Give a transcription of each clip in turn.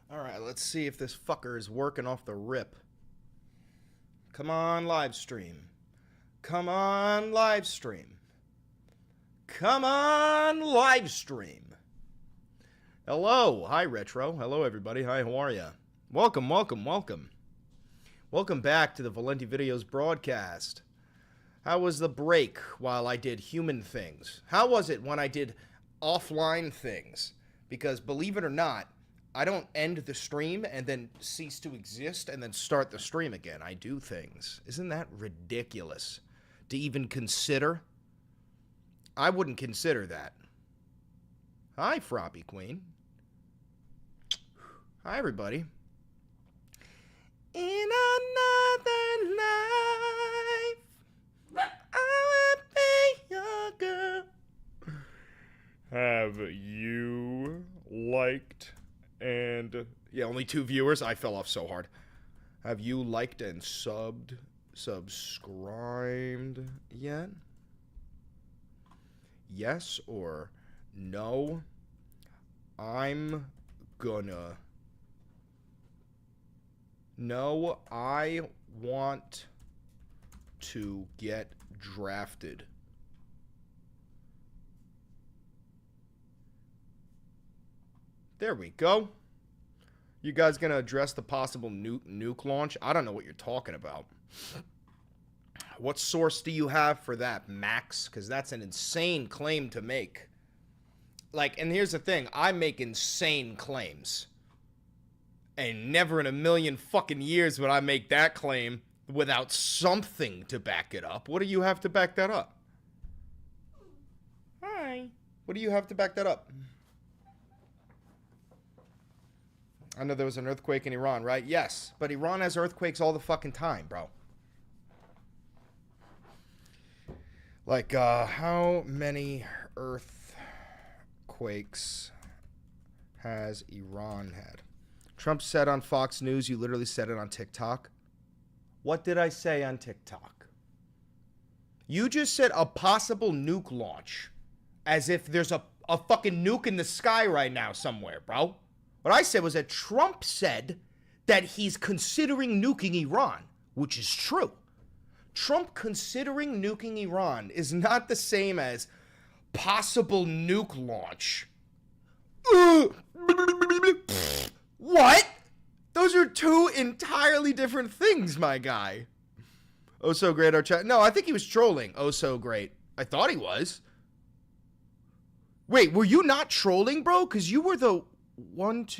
Alright, let's see if this fucker is working off the rip. Come on, live stream. Come on, live stream. Come on, live stream. Hello. Hi, Retro. Hello, everybody. Hi, how are ya? Welcome, welcome, welcome. Welcome back to the Valenti Videos broadcast. How was the break while I did human things? How was it when I did offline things? Because believe it or not, I don't end the stream and then cease to exist and then start the stream again. I do things. Isn't that ridiculous to even consider? I wouldn't consider that. Hi, Froppy Queen. Hi, everybody. In another life, I will be your girl. Have you liked and... Yeah, only 2 viewers? I fell off so hard. Have you liked and subscribed yet? Yes or no? I'm gonna... No, I want to get drafted. There we go. You guys gonna address the possible nuke launch? I don't know what you're talking about. What source do you have for that, Max? Because that's an insane claim to make. Like, and here's the thing. I make insane claims. And never in a million fucking years would I make that claim without something to back it up. What do you have to back that up? Hi. What do you have to back that up? I know there was an earthquake in Iran, right? Yes, but Iran has earthquakes all the fucking time, bro. Like, how many earthquakes has Iran had? Trump said on Fox News, you literally said it on TikTok. What did I say on TikTok? You just said a possible nuke launch. As if there's a fucking nuke in the sky right now somewhere, bro. What I said was that Trump said that he's considering nuking Iran, which is true. Trump considering nuking Iran is not the same as possible nuke launch. What? Those are 2 entirely different things, my guy. Oh, so great, our chat. No, I think he was trolling. Oh, so great. I thought he was. Wait, were you not trolling, bro? Because you were the...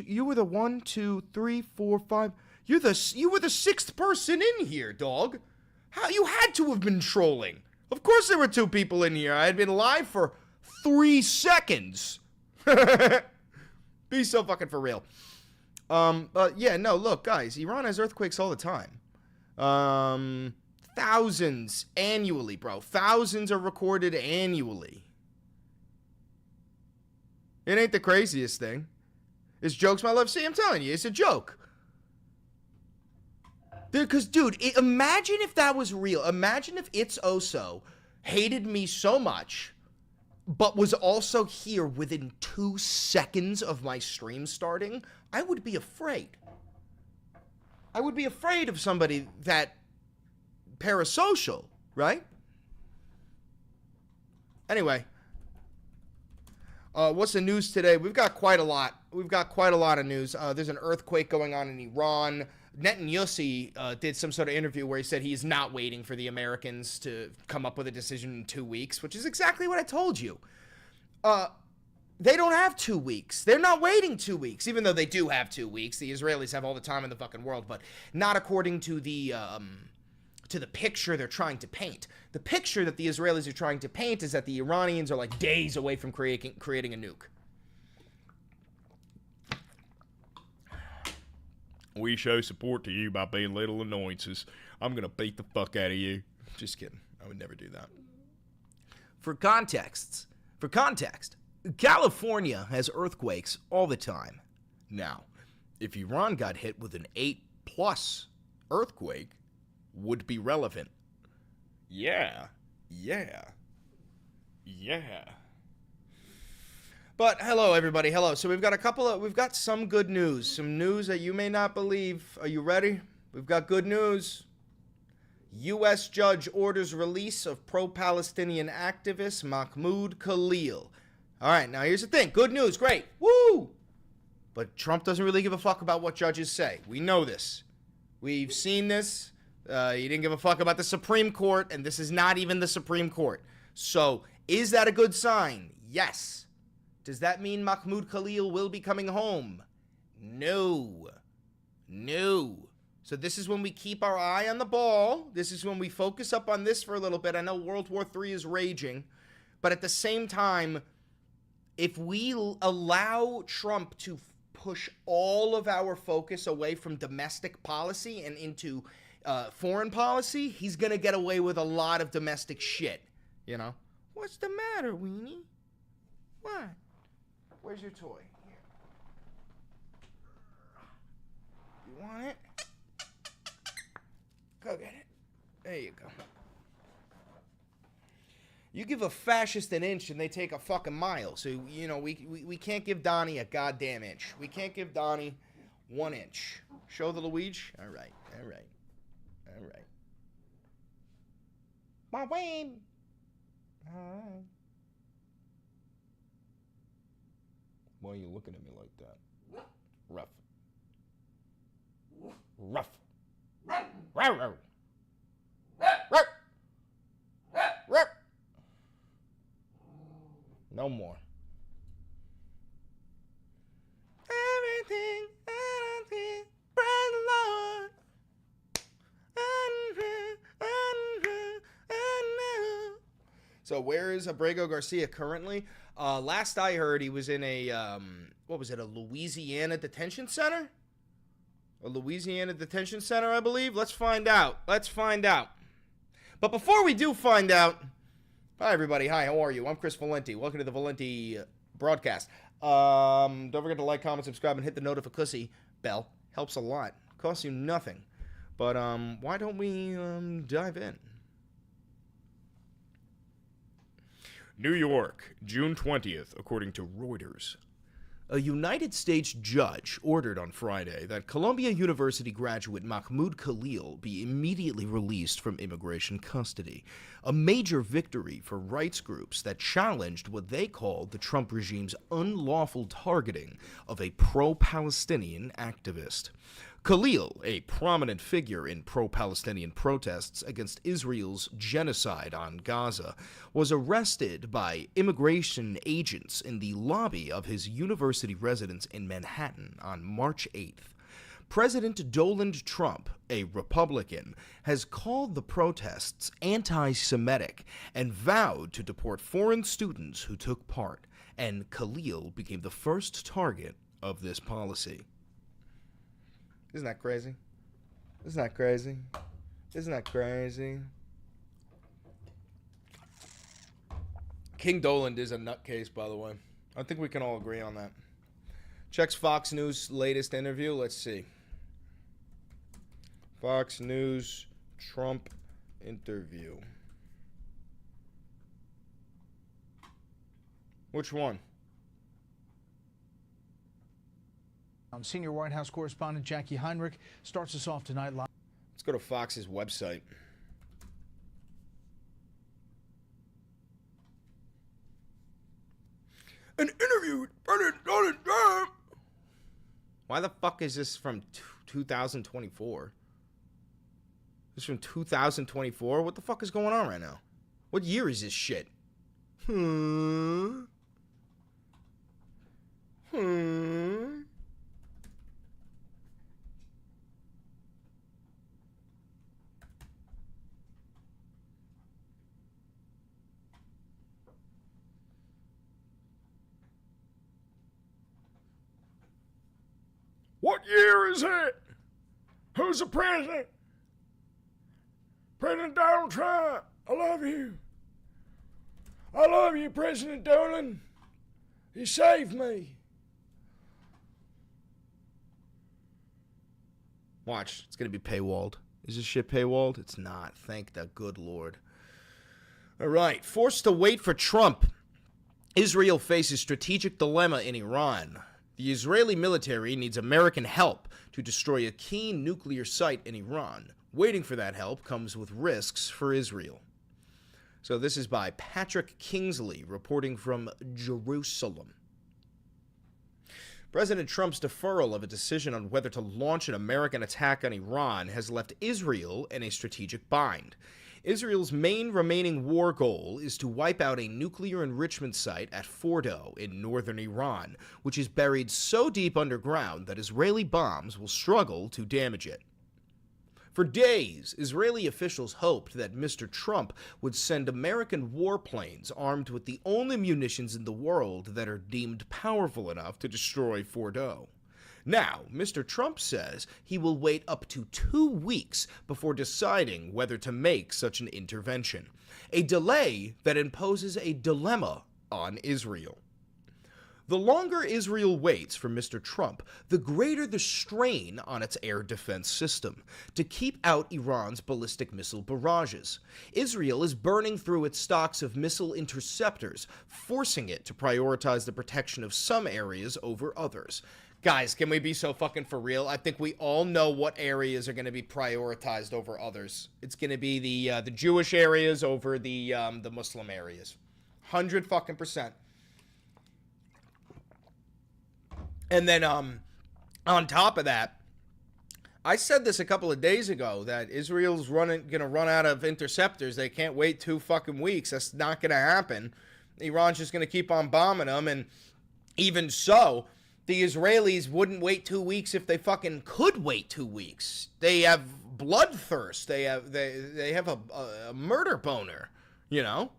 You were the 1, 2, 3, 4, 5. You were the 6th person in here, dog. How you had to have been trolling? Of course there were 2 people in here. I had been live for 3 seconds. Be so fucking for real. But yeah, no, look, guys, Iran has earthquakes all the time. Thousands annually, bro. Thousands are recorded annually. It ain't the craziest thing. It's jokes, my love. See, I'm telling you, it's a joke. Because, dude, imagine if that was real. Imagine if It's Oso hated me so much, but was also here within 2 seconds of my stream starting. I would be afraid. I would be afraid of somebody that parasocial, right? Anyway. What's the news today? We've got quite a lot. We've got quite a lot of news. There's an earthquake going on in Iran. Netanyahu did some sort of interview where he said he's not waiting for the Americans to come up with a decision in 2 weeks, which is exactly what I told you. They don't have 2 weeks. They're not waiting 2 weeks, even though they do have 2 weeks. The Israelis have all the time in the fucking world, but not according to the picture they're trying to paint. The picture that the Israelis are trying to paint is that the Iranians are like days away from creating a nuke. We show support to you by being little annoyances. I'm gonna beat the fuck out of you. Just kidding. I would never do that. For context, California has earthquakes all the time. Now, if Iran got hit with an 8+ earthquake, would be relevant. Yeah. But hello, everybody. Hello. So we've got some good news. Some news that you may not believe. Are you ready? We've got good news. U.S. judge orders release of pro-Palestinian activist Mahmoud Khalil. All right, now here's the thing. Good news, great. Woo! But Trump doesn't really give a fuck about what judges say. We know this. We've seen this. He didn't give a fuck about the Supreme Court, and this is not even the Supreme Court. So, is that a good sign? Yes. Does that mean Mahmoud Khalil will be coming home? No. No. So this is when we keep our eye on the ball. This is when we focus up on this for a little bit. I know World War III is raging, but at the same time, if we allow Trump to push all of our focus away from domestic policy and into foreign policy, he's going to get away with a lot of domestic shit, you know? What's the matter, Weenie? What? Where's your toy? Here. You want it? Go get it. There you go. You give a fascist an inch and they take a fucking mile. So, you know, we can't give Donnie a goddamn inch. We can't give Donnie 1 inch. Show the Luigi? All right. All right. All right. My Wayne. All right. Why are you looking at me like that? Rough. Rough. Row, row. Row. Row. No more. Everything I did, praise the Lord. So where is Abrego Garcia currently? Last I heard, he was in a, what was it, a Louisiana detention center? A Louisiana detention center, I believe. Let's find out. Let's find out. But before we do find out, hi, everybody. Hi, how are you? I'm Chris Valenti. Welcome to the Valenti broadcast. Don't forget to like, comment, subscribe, and hit the notification bell. Helps a lot. Costs you nothing. But why don't we dive in? New York, June 20th, according to Reuters. A United States judge ordered on Friday that Columbia University graduate Mahmoud Khalil be immediately released from immigration custody, a major victory for rights groups that challenged what they called the Trump regime's unlawful targeting of a pro-Palestinian activist. Khalil, a prominent figure in pro-Palestinian protests against Israel's genocide on Gaza, was arrested by immigration agents in the lobby of his university residence in Manhattan on March 8th. President Donald Trump, a Republican, has called the protests anti-Semitic and vowed to deport foreign students who took part, and Khalil became the first target of this policy. Isn't that crazy? Isn't that crazy? Isn't that crazy? King Doland is a nutcase, by the way. I think we can all agree on that. Checks Fox News' latest interview. Let's see. Fox News Trump interview. Which one? Senior White House correspondent Jackie Heinrich starts us off tonight live. Let's go to Fox's website. An interview with President Donald Trump. Why the fuck is this from 2024? This is from 2024? What the fuck is going on right now? What year is this shit? What year is it? Who's the president? President Donald Trump. I love you. I love you, President Dolan. You saved me. Watch, it's going to be paywalled. Is this shit paywalled? It's not. Thank the good Lord. All right, forced to wait for Trump Israel faces strategic dilemma in Iran. The Israeli military needs American help to destroy a key nuclear site in Iran. Waiting for that help comes with risks for Israel. So this is by Patrick Kingsley, reporting from Jerusalem. President Trump's deferral of a decision on whether to launch an American attack on Iran has left Israel in a strategic bind. Israel's main remaining war goal is to wipe out a nuclear enrichment site at Fordo in northern Iran, which is buried so deep underground that Israeli bombs will struggle to damage it. For days, Israeli officials hoped that Mr. Trump would send American warplanes armed with the only munitions in the world that are deemed powerful enough to destroy Fordo. Now, Mr. Trump says he will wait up to 2 weeks before deciding whether to make such an intervention, a delay that imposes a dilemma on Israel. The longer Israel waits for Mr. Trump, the greater the strain on its air defense system to keep out Iran's ballistic missile barrages. Israel is burning through its stocks of missile interceptors, forcing it to prioritize the protection of some areas over others. Guys, can we be so fucking for real? I think we all know what areas are going to be prioritized over others. It's going to be the Jewish areas over the Muslim areas. 100%. And then on top of that, I said this a couple of days ago that Israel's going to run out of interceptors. They can't wait 2 fucking weeks. That's not going to happen. Iran's just going to keep on bombing them, and even so, the Israelis wouldn't wait 2 weeks if they fucking could wait 2 weeks. They have bloodthirst. They have a murder boner, you know?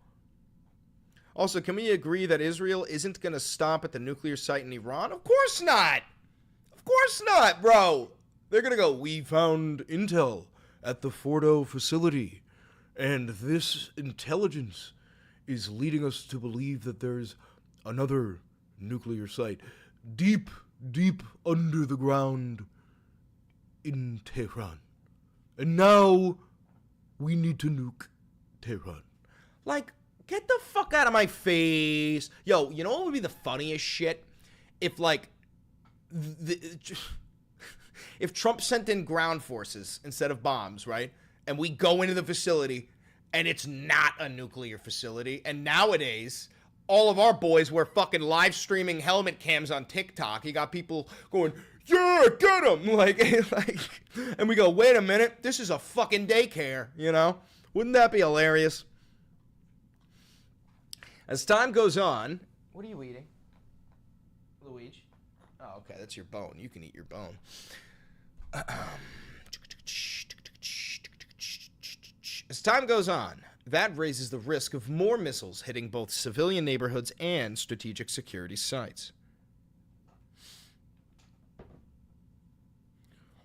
Also, can we agree that Israel isn't going to stop at the nuclear site in Iran? Of course not. Of course not, bro. They're going to go, we found intel at the Fordo facility, and this intelligence is leading us to believe that there's another nuclear site deep, deep under the ground in Tehran. And now we need to nuke Tehran. Like, get the fuck out of my face. Yo, you know what would be the funniest shit? If, like, if Trump sent in ground forces instead of bombs, right? And we go into the facility, and it's not a nuclear facility. And nowadays, all of our boys wear fucking live streaming helmet cams on TikTok. You got people going, yeah, get him! Like, and we go, wait a minute, this is a fucking daycare, you know? Wouldn't that be hilarious? As time goes on... What are you eating? Luigi? Oh, okay, that's your bone. You can eat your bone. As time goes on, that raises the risk of more missiles hitting both civilian neighborhoods and strategic security sites.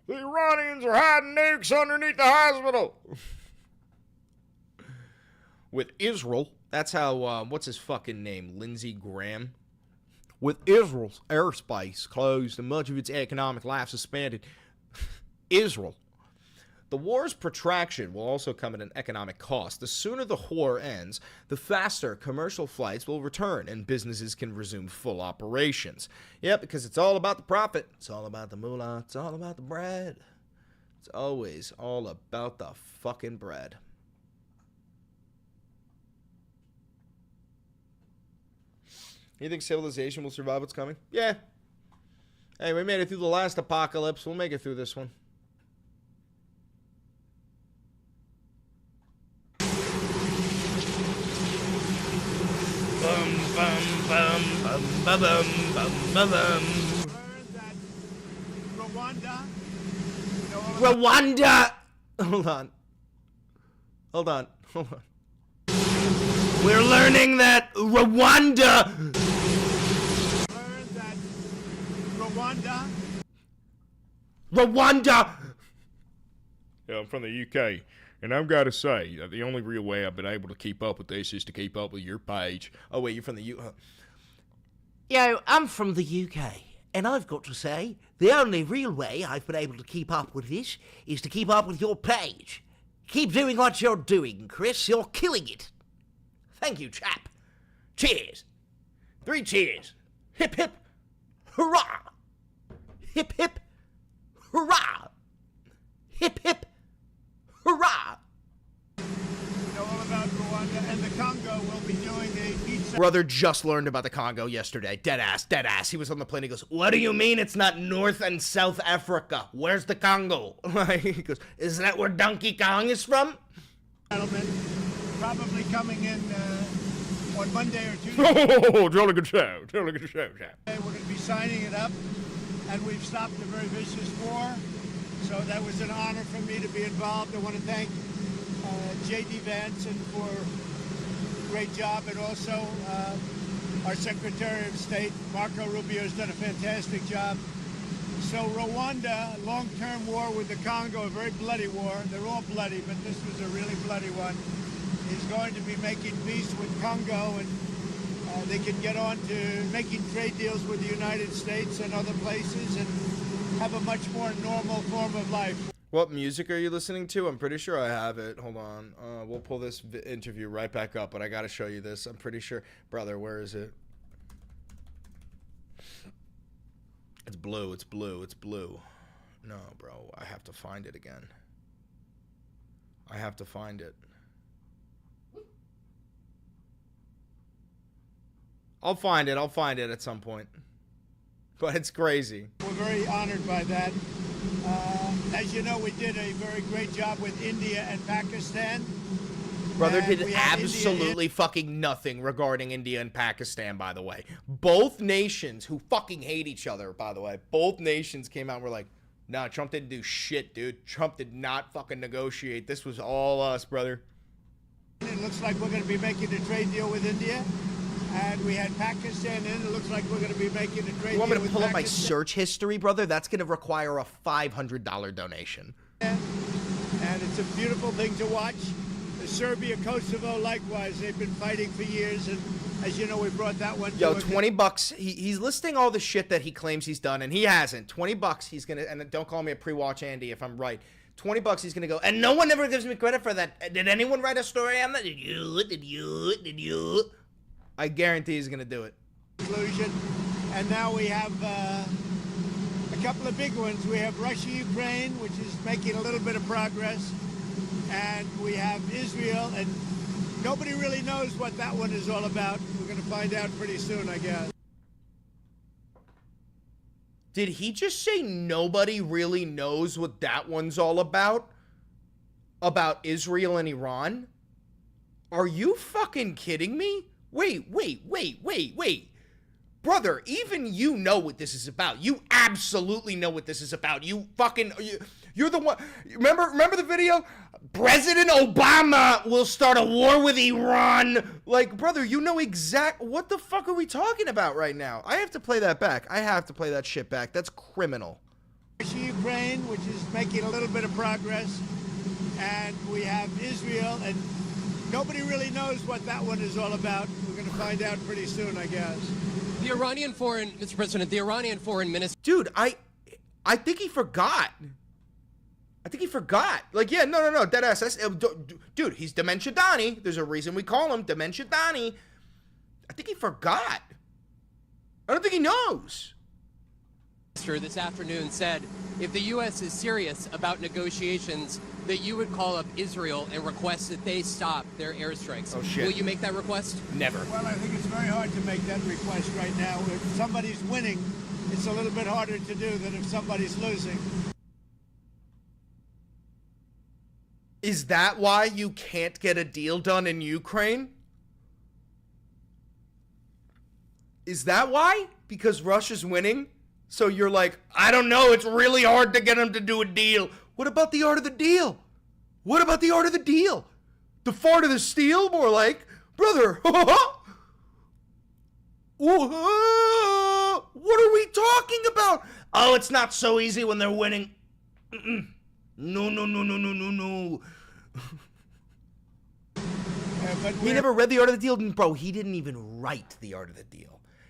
The Iranians are hiding nukes underneath the hospital. With Israel, that's how, what's his fucking name, Lindsey Graham? With Israel's airspace closed and much of its economic life suspended, Israel. The war's protraction will also come at an economic cost. The sooner the war ends, the faster commercial flights will return and businesses can resume full operations. Yep, because it's all about the profit. It's all about the moolah. It's all about the bread. It's always all about the fucking bread. You think civilization will survive what's coming? Yeah. Hey, we made it through the last apocalypse. We'll make it through this one. Bum, bum, bum, bum, bum, bum, bum, bum. Rwanda! Hold on. We're learning that Rwanda... Rwanda! Yeah, I'm from the UK, and I've got to say that the only real way I've been able to keep up with this is to keep up with your page. Oh, wait, you're from the UK? Yo, I'm from the UK, and I've got to say, the only real way I've been able to keep up with this is to keep up with your page. Keep doing what you're doing, Chris. You're killing it. Thank you, chap. Cheers. 3 cheers. Hip, hip, hurrah. Hip, hip, hurrah. Hip, hip, hurrah. We know all about Rwanda, and the Congo will be doing a peace. Brother just learned about the Congo yesterday. Dead ass, dead ass. He was on the plane. He goes, what do you mean it's not North and South Africa? Where's the Congo? He goes, isn't that where Donkey Kong is from? Settlement probably coming in on Monday or Tuesday. Oh, jolly good show. Jolly good show, chap. We're going to be signing it up, and we've stopped a very vicious war. So that was an honor for me to be involved. I want to thank J.D. Vance for a great job, and also our Secretary of State, Marco Rubio, has done a fantastic job. So Rwanda, long-term war with the Congo, a very bloody war. They're all bloody, but this was a really bloody one. Is going to be making peace with Congo, and they can get on to making trade deals with the United States and other places and have a much more normal form of life. What music are you listening to? I'm pretty sure I have it. Hold on. We'll pull this interview right back up, but I got to show you this. I'm pretty sure. Brother, where is it? It's blue. It's blue. It's blue. No, bro. I have to find it again. I have to find it. I'll find it. I'll find it at some point. But it's crazy. We're very honored by that. As you know, we did a very great job with India and Pakistan. Brother And did we had absolutely fucking nothing regarding India and Pakistan, by the way. Both nations who fucking hate each other, by the way. Both nations came out and were like, nah, Trump didn't do shit, dude. Trump did not fucking negotiate. This was all us, brother. It looks like we're going to be making a trade deal with India. And we had Pakistan in. It looks like we're going to be making a trade deal with Pakistan. You want me to pull up my search history, brother? That's going to require a $500 donation. And it's a beautiful thing to watch. Serbia, Kosovo, likewise. They've been fighting for years. And as you know, we brought that one. Yo, 20 bucks. He's listing all the shit that he claims he's done, and he hasn't. 20 bucks he's going to, and don't call me a pre-watch Andy if I'm right. 20 bucks he's going to go, and no one ever gives me credit for that. Did anyone write a story on that? Did you? I guarantee he's going to do it. Conclusion. And now we have a couple of big ones. We have Russia, Ukraine, which is making a little bit of progress. And we have Israel, and nobody really knows what that one is all about. We're going to find out pretty soon, I guess. Did he just say nobody really knows what that one's all about? About Israel and Iran? Are you fucking kidding me? Wait. Brother, even you know what this is about. You absolutely know what this is about. You're the one. Remember the video? President Obama will start a war with Iran. Like, brother, you know what the fuck are we talking about right now? I have to play that back. I have to play that shit back. That's criminal. Ukraine, which is making a little bit of progress. And we have Israel, and nobody really knows what that one is all about. We're going to find out pretty soon, I guess. Mr. President, the Iranian foreign minister. Dude, I think he forgot. Like, yeah, no, dead ass. Dude, he's Dementia Donnie. There's a reason we call him Dementia Donnie. I think he forgot. I don't think he knows. This afternoon said if the U.S. is serious about negotiations, that you would call up Israel and request that they stop their airstrikes. Oh, shit. Will you make that request? Never. Well, I think it's very hard to make that request right now. If somebody's winning, it's a little bit harder to do than if somebody's losing. Is that why you can't get a deal done in Ukraine? Is that why? Because Russia's winning? So you're like, I don't know, it's really hard to get them to do a deal. What about the art of the deal? What about the art of the deal? The fart of the steel? More like, brother, what are we talking about? Oh, it's not so easy when they're winning. No. He never read The Art of the Deal. Bro, he didn't even write The Art of the Deal.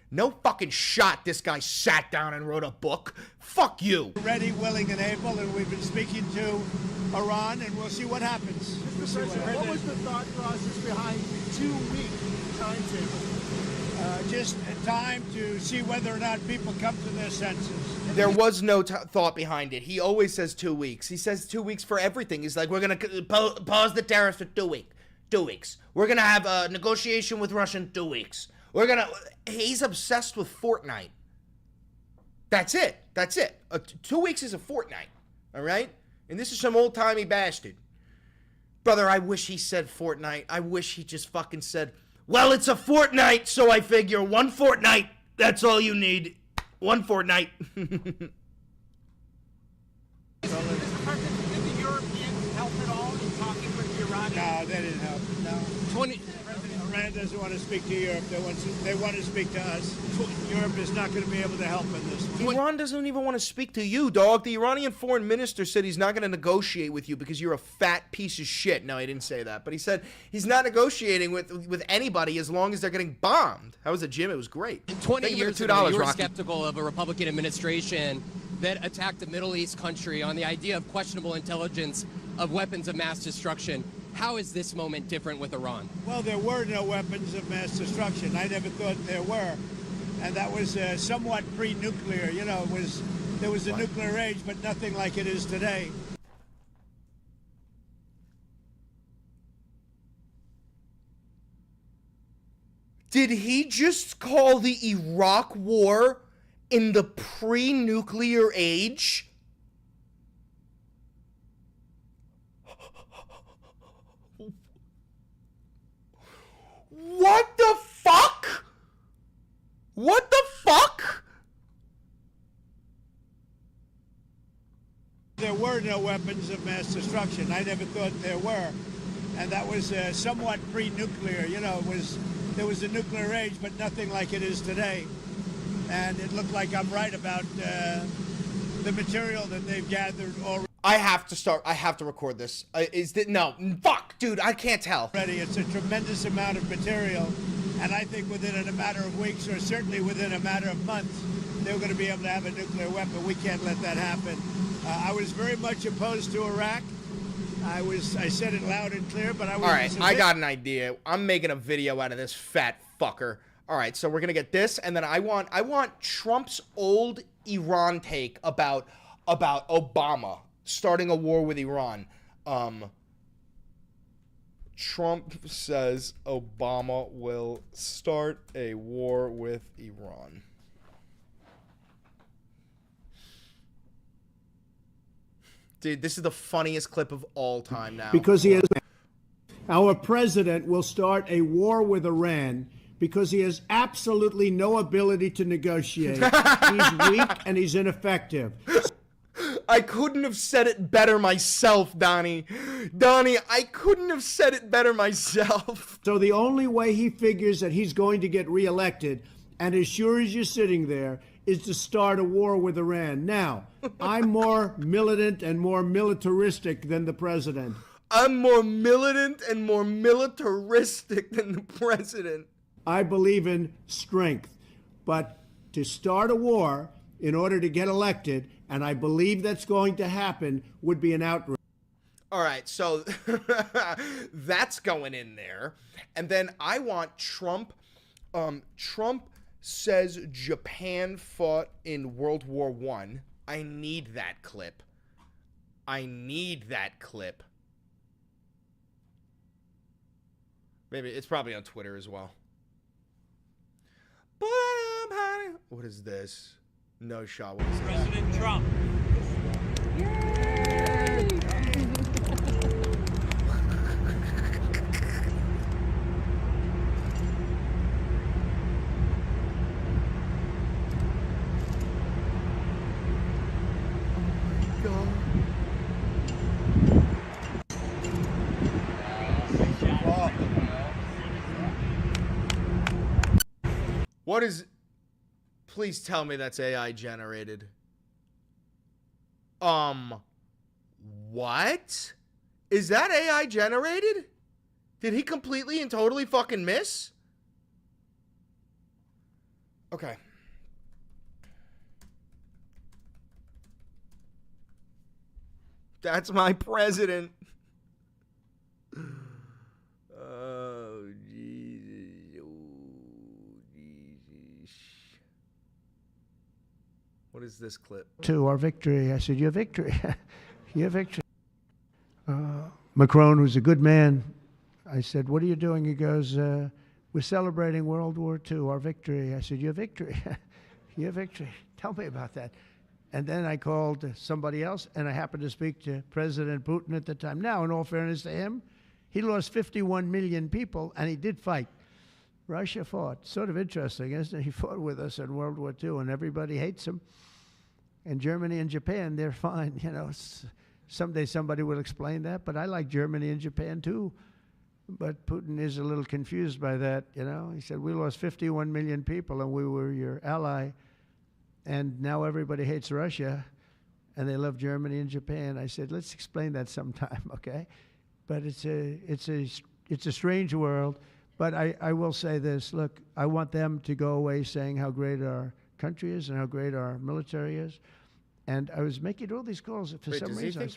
No fucking shot this guy sat down and wrote a book. Fuck you. Ready, willing, and able, and we've been speaking to Iran, and we'll see what happens. Mr. President, what was the thought process behind the 2-week timetable? just time to see whether or not people come to their senses. There was no thought behind it. He always says 2 weeks. He says 2 weeks for everything. He's like, we're going to pause the tariffs for 2 weeks. 2 weeks. We're going to have a negotiation with Russia in 2 weeks. He's obsessed with Fortnite. That's it. That's it. 2 weeks is a fortnight. All right? And this is some old-timey bastard. Brother, I wish he said Fortnite. I wish he just fucking said, well, it's a fortnight, so I figure 1 fortnight. That's all you need. 1 fortnight. Mr. President, did the Europeans help at all in talking with the Iranians? No, they didn't help. No. President Iran doesn't want to speak to Europe. They want to speak to us. Europe is not going to be able to help in this one. Iran doesn't even want to speak to you, dog. The Iranian foreign minister said he's not going to negotiate with you because you're a fat piece of shit. No, he didn't say that. But he said he's not negotiating with anybody as long as they're getting bombed. How was it, Jim? It was great. 20 Thank you for years the ago, $2, you were Rocky. skeptical of a Republican administration that attacked a Middle East country on the idea of questionable intelligence of weapons of mass destruction. How is this moment different with Iran? Well, there were no weapons of mass destruction. I never thought there were. And that was somewhat pre-nuclear. You know, there was a nuclear age, but nothing like it is today. Did he just call the Iraq war in the pre-nuclear age? What the fuck? What the fuck? There were no weapons of mass destruction. I never thought there were. And that was somewhat pre-nuclear. You know, there was a nuclear age, but nothing like it is today. And it looked like I'm right about the material that they've gathered already. I have to record this. No, fuck, dude, I can't tell. It's a tremendous amount of material. And I think within a matter of weeks, or certainly within a matter of months, they're going to be able to have a nuclear weapon. We can't let that happen. I was very much opposed to Iraq. I said it loud and clear, but I was... All right, I got an idea. I'm making a video out of this fat fucker. All right, so we're going to get this, and then I want Trump's old Iran take about Obama starting a war with Iran. Trump says Obama will start a war with Iran. Dude, this is the funniest clip of all time now. Because he has, our president will start a war with Iran because he has absolutely no ability to negotiate. He's weak and he's ineffective. I couldn't have said it better myself, Donnie. Donnie, I couldn't have said it better myself. So the only way he figures that he's going to get reelected, and as sure as you're sitting there, is to start a war with Iran. Now, I'm more militant and more militaristic than the president. I'm more militant and more militaristic than the president. I believe in strength. But to start a war in order to get elected, and I believe that's going to happen, would be an outrage. All right, so that's going in there. And then I want Trump. Trump says Japan fought in World War I need that clip. I need that clip. Maybe it's probably on Twitter as well. What is this? No shot. What is that? President Trump. What is... Please tell me that's AI generated. What? Is that AI generated? Did he completely and totally fucking miss? Okay. That's my president. Oh, Jesus. Oh, What is this clip? To our victory. I said, your victory. Your victory. Macron was a good man. I said, what are you doing? He goes, we're celebrating World War II, our victory. I said, your victory. Your victory. Tell me about that. And then I called somebody else, and I happened to speak to President Putin at the time. Now, in all fairness to him, he lost 51 million people, and he did fight. Russia fought. Sort of interesting, isn't it? He fought with us in World War II, and everybody hates him. And Germany and Japan, they're fine. You know, someday somebody will explain that, but I like Germany and Japan too. But Putin is a little confused by that, you know. He said, we lost 51 million people, and we were your ally. And now everybody hates Russia, and they love Germany and Japan. I said, let's explain that sometime, okay? But it's a strange world. But I will say this, look, I want them to go away saying how great our country is and how great our military is. And I was making all these calls. For some reason,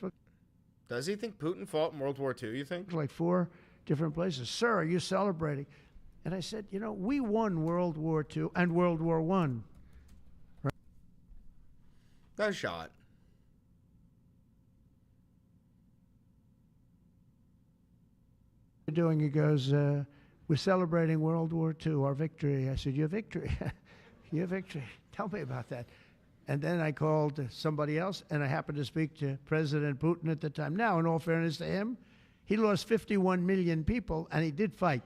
Does he think Putin fought in World War II, you think? Like 4 different places. Sir, are you celebrating? And I said, you know, we won World War II and World War I. Right? That shot. What are you doing? He goes, we're celebrating World War II, our victory. I said, your victory. Your victory. Tell me about that. And then I called somebody else, and I happened to speak to President Putin at the time. Now, in all fairness to him, he lost 51 million people, and he did fight.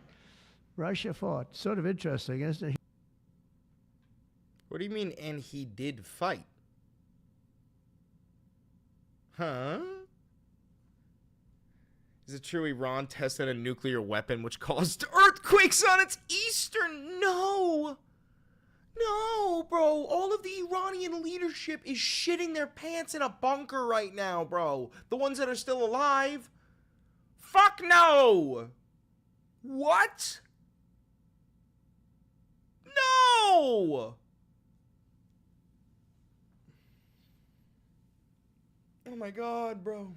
Russia fought. Sort of interesting, isn't it? What do you mean, and he did fight? Huh? Is it true Iran tested a nuclear weapon which caused earthquakes on its eastern? No! No, bro. All of the Iranian leadership is shitting their pants in a bunker right now, bro. The ones that are still alive. Fuck no! What? No! Oh my god, bro.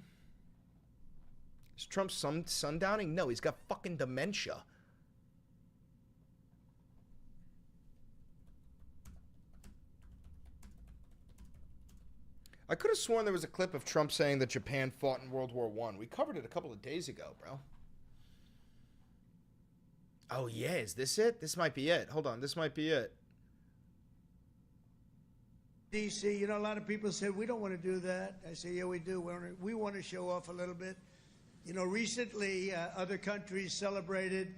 Is Trump sundowning? No, he's got fucking dementia. I could have sworn there was a clip of Trump saying that Japan fought in World War I. We covered it a couple of days ago, bro. Oh, yeah. Is this it? This might be it. Hold on. This might be it. D.C., you know, a lot of people said, we don't want to do that. I say, yeah, we do. We want to show off a little bit. You know, recently, other countries celebrated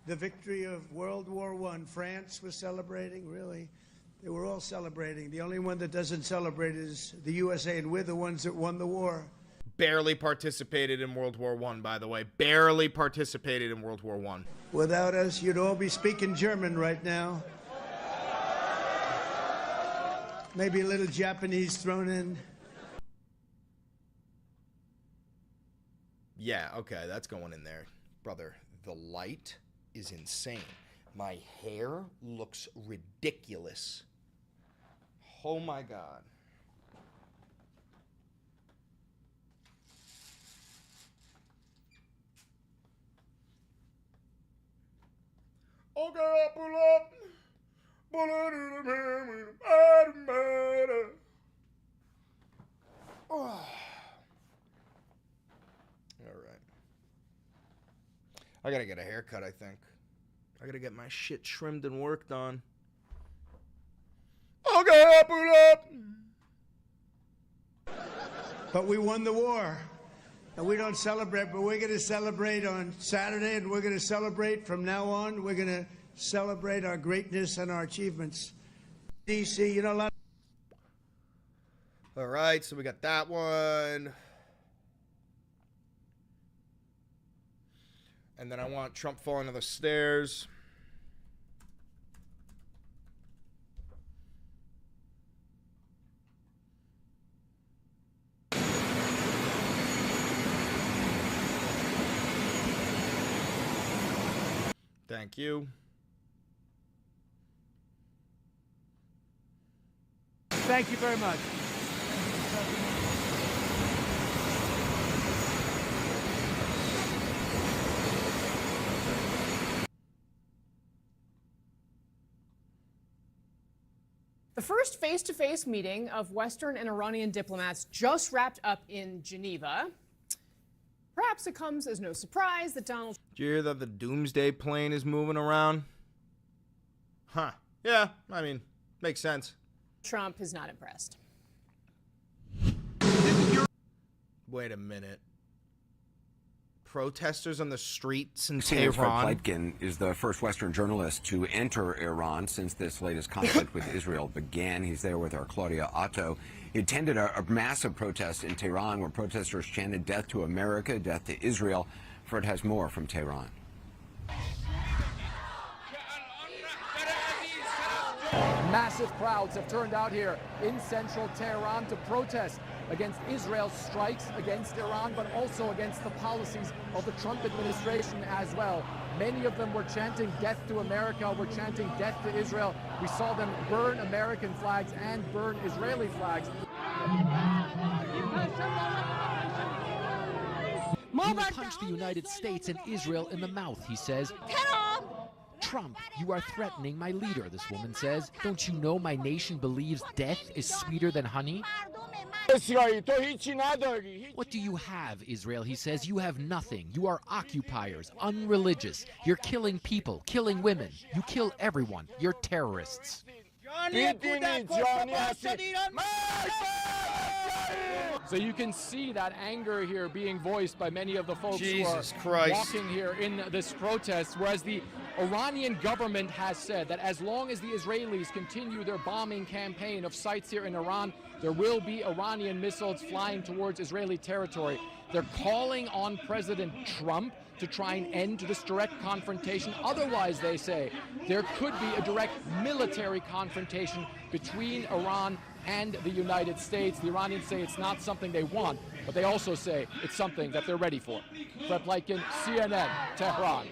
the victory of World War I. France was celebrating, really. They were all celebrating. The only one that doesn't celebrate is the USA, and we're the ones that won the war. Barely participated in World War I, by the way. Barely participated in World War I. Without us, you'd all be speaking German right now. Maybe a little Japanese thrown in. Yeah, okay, that's going in there. Brother, the light is insane. My hair looks ridiculous. Oh my god. Okay, I'll pull up. All right. I gotta get a haircut, I think. I gotta get my shit trimmed and worked on. Okay, I'll pull up. But we won the war. And we don't celebrate, but we're going to celebrate on Saturday, and we're going to celebrate from now on. We're going to celebrate our greatness and our achievements. D.C., you know, a lot. All right, so we got that one. And then I want Trump falling to the stairs. Thank you. Thank you very much. The first face-to-face meeting of Western and Iranian diplomats just wrapped up in Geneva. Perhaps it comes as no surprise that Donald... Did you hear that the doomsday plane is moving around? Huh. Yeah, I mean, makes sense. Trump is not impressed. Wait a minute. Protesters on the streets in CNN's Fred Tehran? Pleitgen is the first Western journalist to enter Iran since this latest conflict with Israel began. He's there with our Claudia Otto. He attended a massive protest in Tehran where protesters chanted "Death to America, death to Israel." Fred has more from Tehran. Massive crowds have turned out here in central Tehran to protest against Israel's strikes against Iran, but also against the policies of the Trump administration as well. Many of them were chanting "Death to America," were chanting "Death to Israel." We saw them burn American flags and burn Israeli flags. You will punch the United States and Israel in the mouth, he says. Trump, you are threatening my leader, this woman says. Don't you know my nation believes death is sweeter than honey? What do you have, Israel? He says. You have nothing. You are occupiers, unreligious. You're killing people, killing women. You kill everyone. You're terrorists. So you can see that anger here being voiced by many of the folks who are walking here in this protest, whereas the Iranian government has said that as long as the Israelis continue their bombing campaign of sites here in Iran, there will be Iranian missiles flying towards Israeli territory. They're calling on President Trump to try and end this direct confrontation. Otherwise, they say, there could be a direct military confrontation between Iran and the United States. The Iranians say it's not something they want, but they also say it's something that they're ready for. Fred Pleitgen, CNN, Tehran.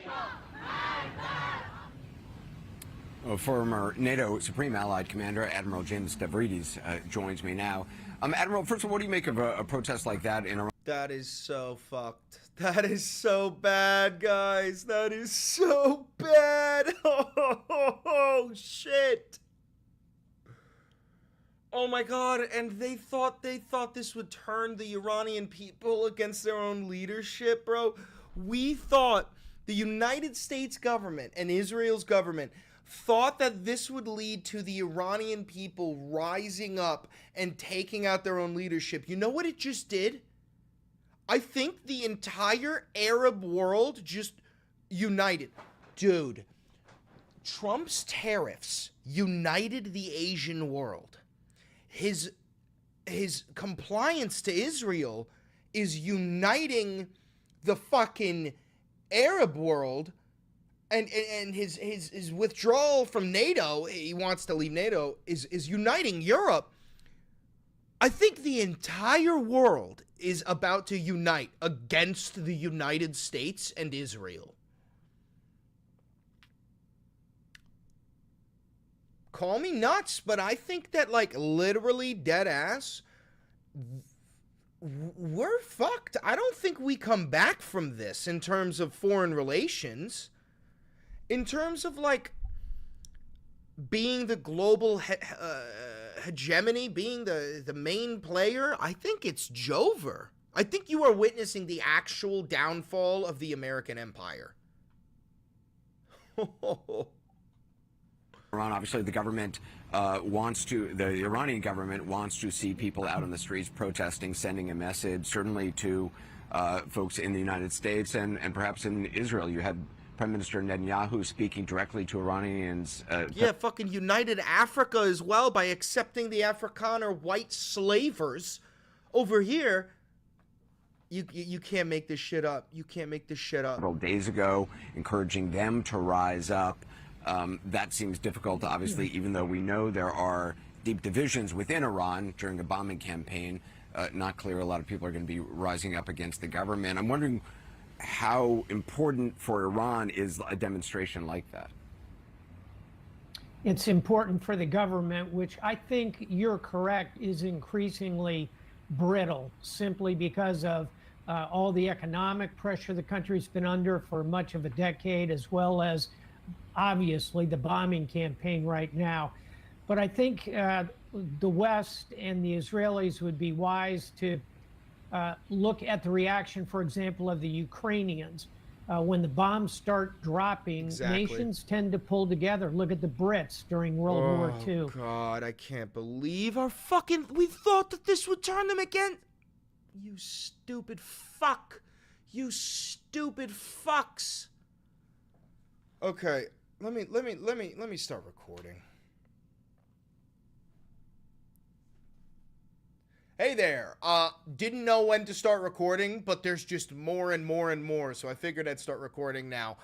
Former NATO Supreme Allied Commander Admiral James Stavridis joins me now. Admiral, first of all, what do you make of a protest like that in Iran? That is so fucked. That is so bad, guys. That is so bad. Oh, shit. Oh my god, and they thought this would turn the Iranian people against their own leadership, bro. We thought the United States government and Israel's government thought that this would lead to the Iranian people rising up and taking out their own leadership. You know what it just did? I think the entire Arab world just united. Dude, Trump's tariffs united the Asian world. His compliance to Israel is uniting the fucking Arab world. And his withdrawal from NATO, he wants to leave NATO, is uniting Europe. I think the entire world is about to unite against the United States and Israel. Call me nuts, but I think that, like, literally dead ass, we're fucked. I don't think we come back from this in terms of foreign relations. In terms of, like, being the global hegemony, being the main player, I think it's Jover. I think you are witnessing the actual downfall of the American empire. Iran, obviously, the government the Iranian government wants to see people out on the streets protesting, sending a message, certainly to folks in the United States and perhaps in Israel. You had Prime Minister Netanyahu speaking directly to Iranians. Yeah, fucking united Africa as well by accepting the Afrikaner white slavers over here. You can't make this shit up. You can't make this shit up. Several days ago, encouraging them to rise up. That seems difficult, obviously, even though we know there are deep divisions within Iran during a bombing campaign. Not clear a lot of people are going to be rising up against the government. I'm wondering how important for Iran is a demonstration like that? It's important for the government, which I think you're correct is increasingly brittle, simply because of all the economic pressure the country's been under for much of a decade, as well as obviously the bombing campaign right now. But I think the West and the Israelis would be wise to look at the reaction, for example, of the Ukrainians. When the bombs start dropping, nations tend to pull together. Look at the Brits during World War II. Oh, God, I can't believe our fucking... We thought that this would turn them again. You stupid fuck. You stupid fucks. Okay, let me start recording. Hey there. Didn't know when to start recording, but there's just more and more and more, so I figured I'd start recording now.